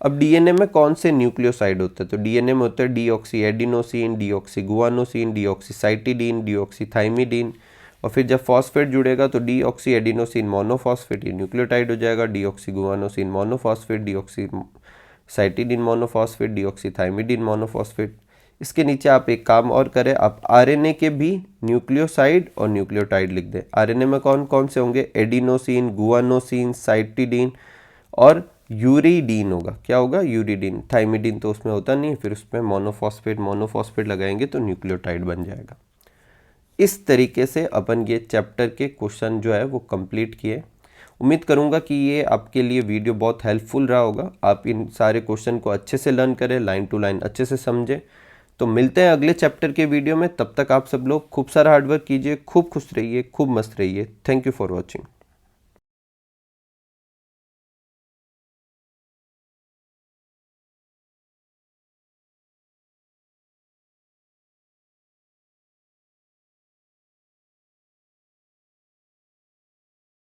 अब डीएनए में कौन से न्यूक्लियोसाइड होते हैं? तो डीएनए में होते हैं deoxy adenosine, deoxy guanosine, deoxy cytidine, deoxy thymidine, और फिर जब फॉस्फेट जुड़ेगा तो डीऑक्सी एडिनोसिन मोनोफॉस्फेट, ये न्यूक्लियोटाइड हो जाएगा। Deoxy guanosine monophosphate, deoxy cytidine monophosphate, deoxy thymidine monophosphate. इसके नीचे आप एक काम और करें, आप आरएनए के भी न्यूक्लियोसाइड और न्यूक्लियोटाइड लिख दें। आरएनए में कौन कौन से होंगे? एडिनोसिन, गुआनोसिन, साइटिडीन और यूरिडीन होगा। क्या होगा? यूरिडीन। थाइमिडीन तो उसमें होता नहीं, फिर उसमें मोनोफॉस्फेट लगाएंगे तो न्यूक्लियोटाइड बन जाएगा। इस तरीके से अपन ये चैप्टर के क्वेश्चन जो है वो कंप्लीट किए। उम्मीद करूंगा कि ये आपके लिए वीडियो बहुत हेल्पफुल रहा होगा। आप इन सारे क्वेश्चन को अच्छे से लर्न करें, लाइन टू लाइन अच्छे से समझें। तो मिलते हैं अगले चैप्टर के वीडियो में। तब तक आप सब लोग खूब सारा हार्डवर्क कीजिए, खूब खुश रहिए, खूब मस्त रहिए। Thank you for watching.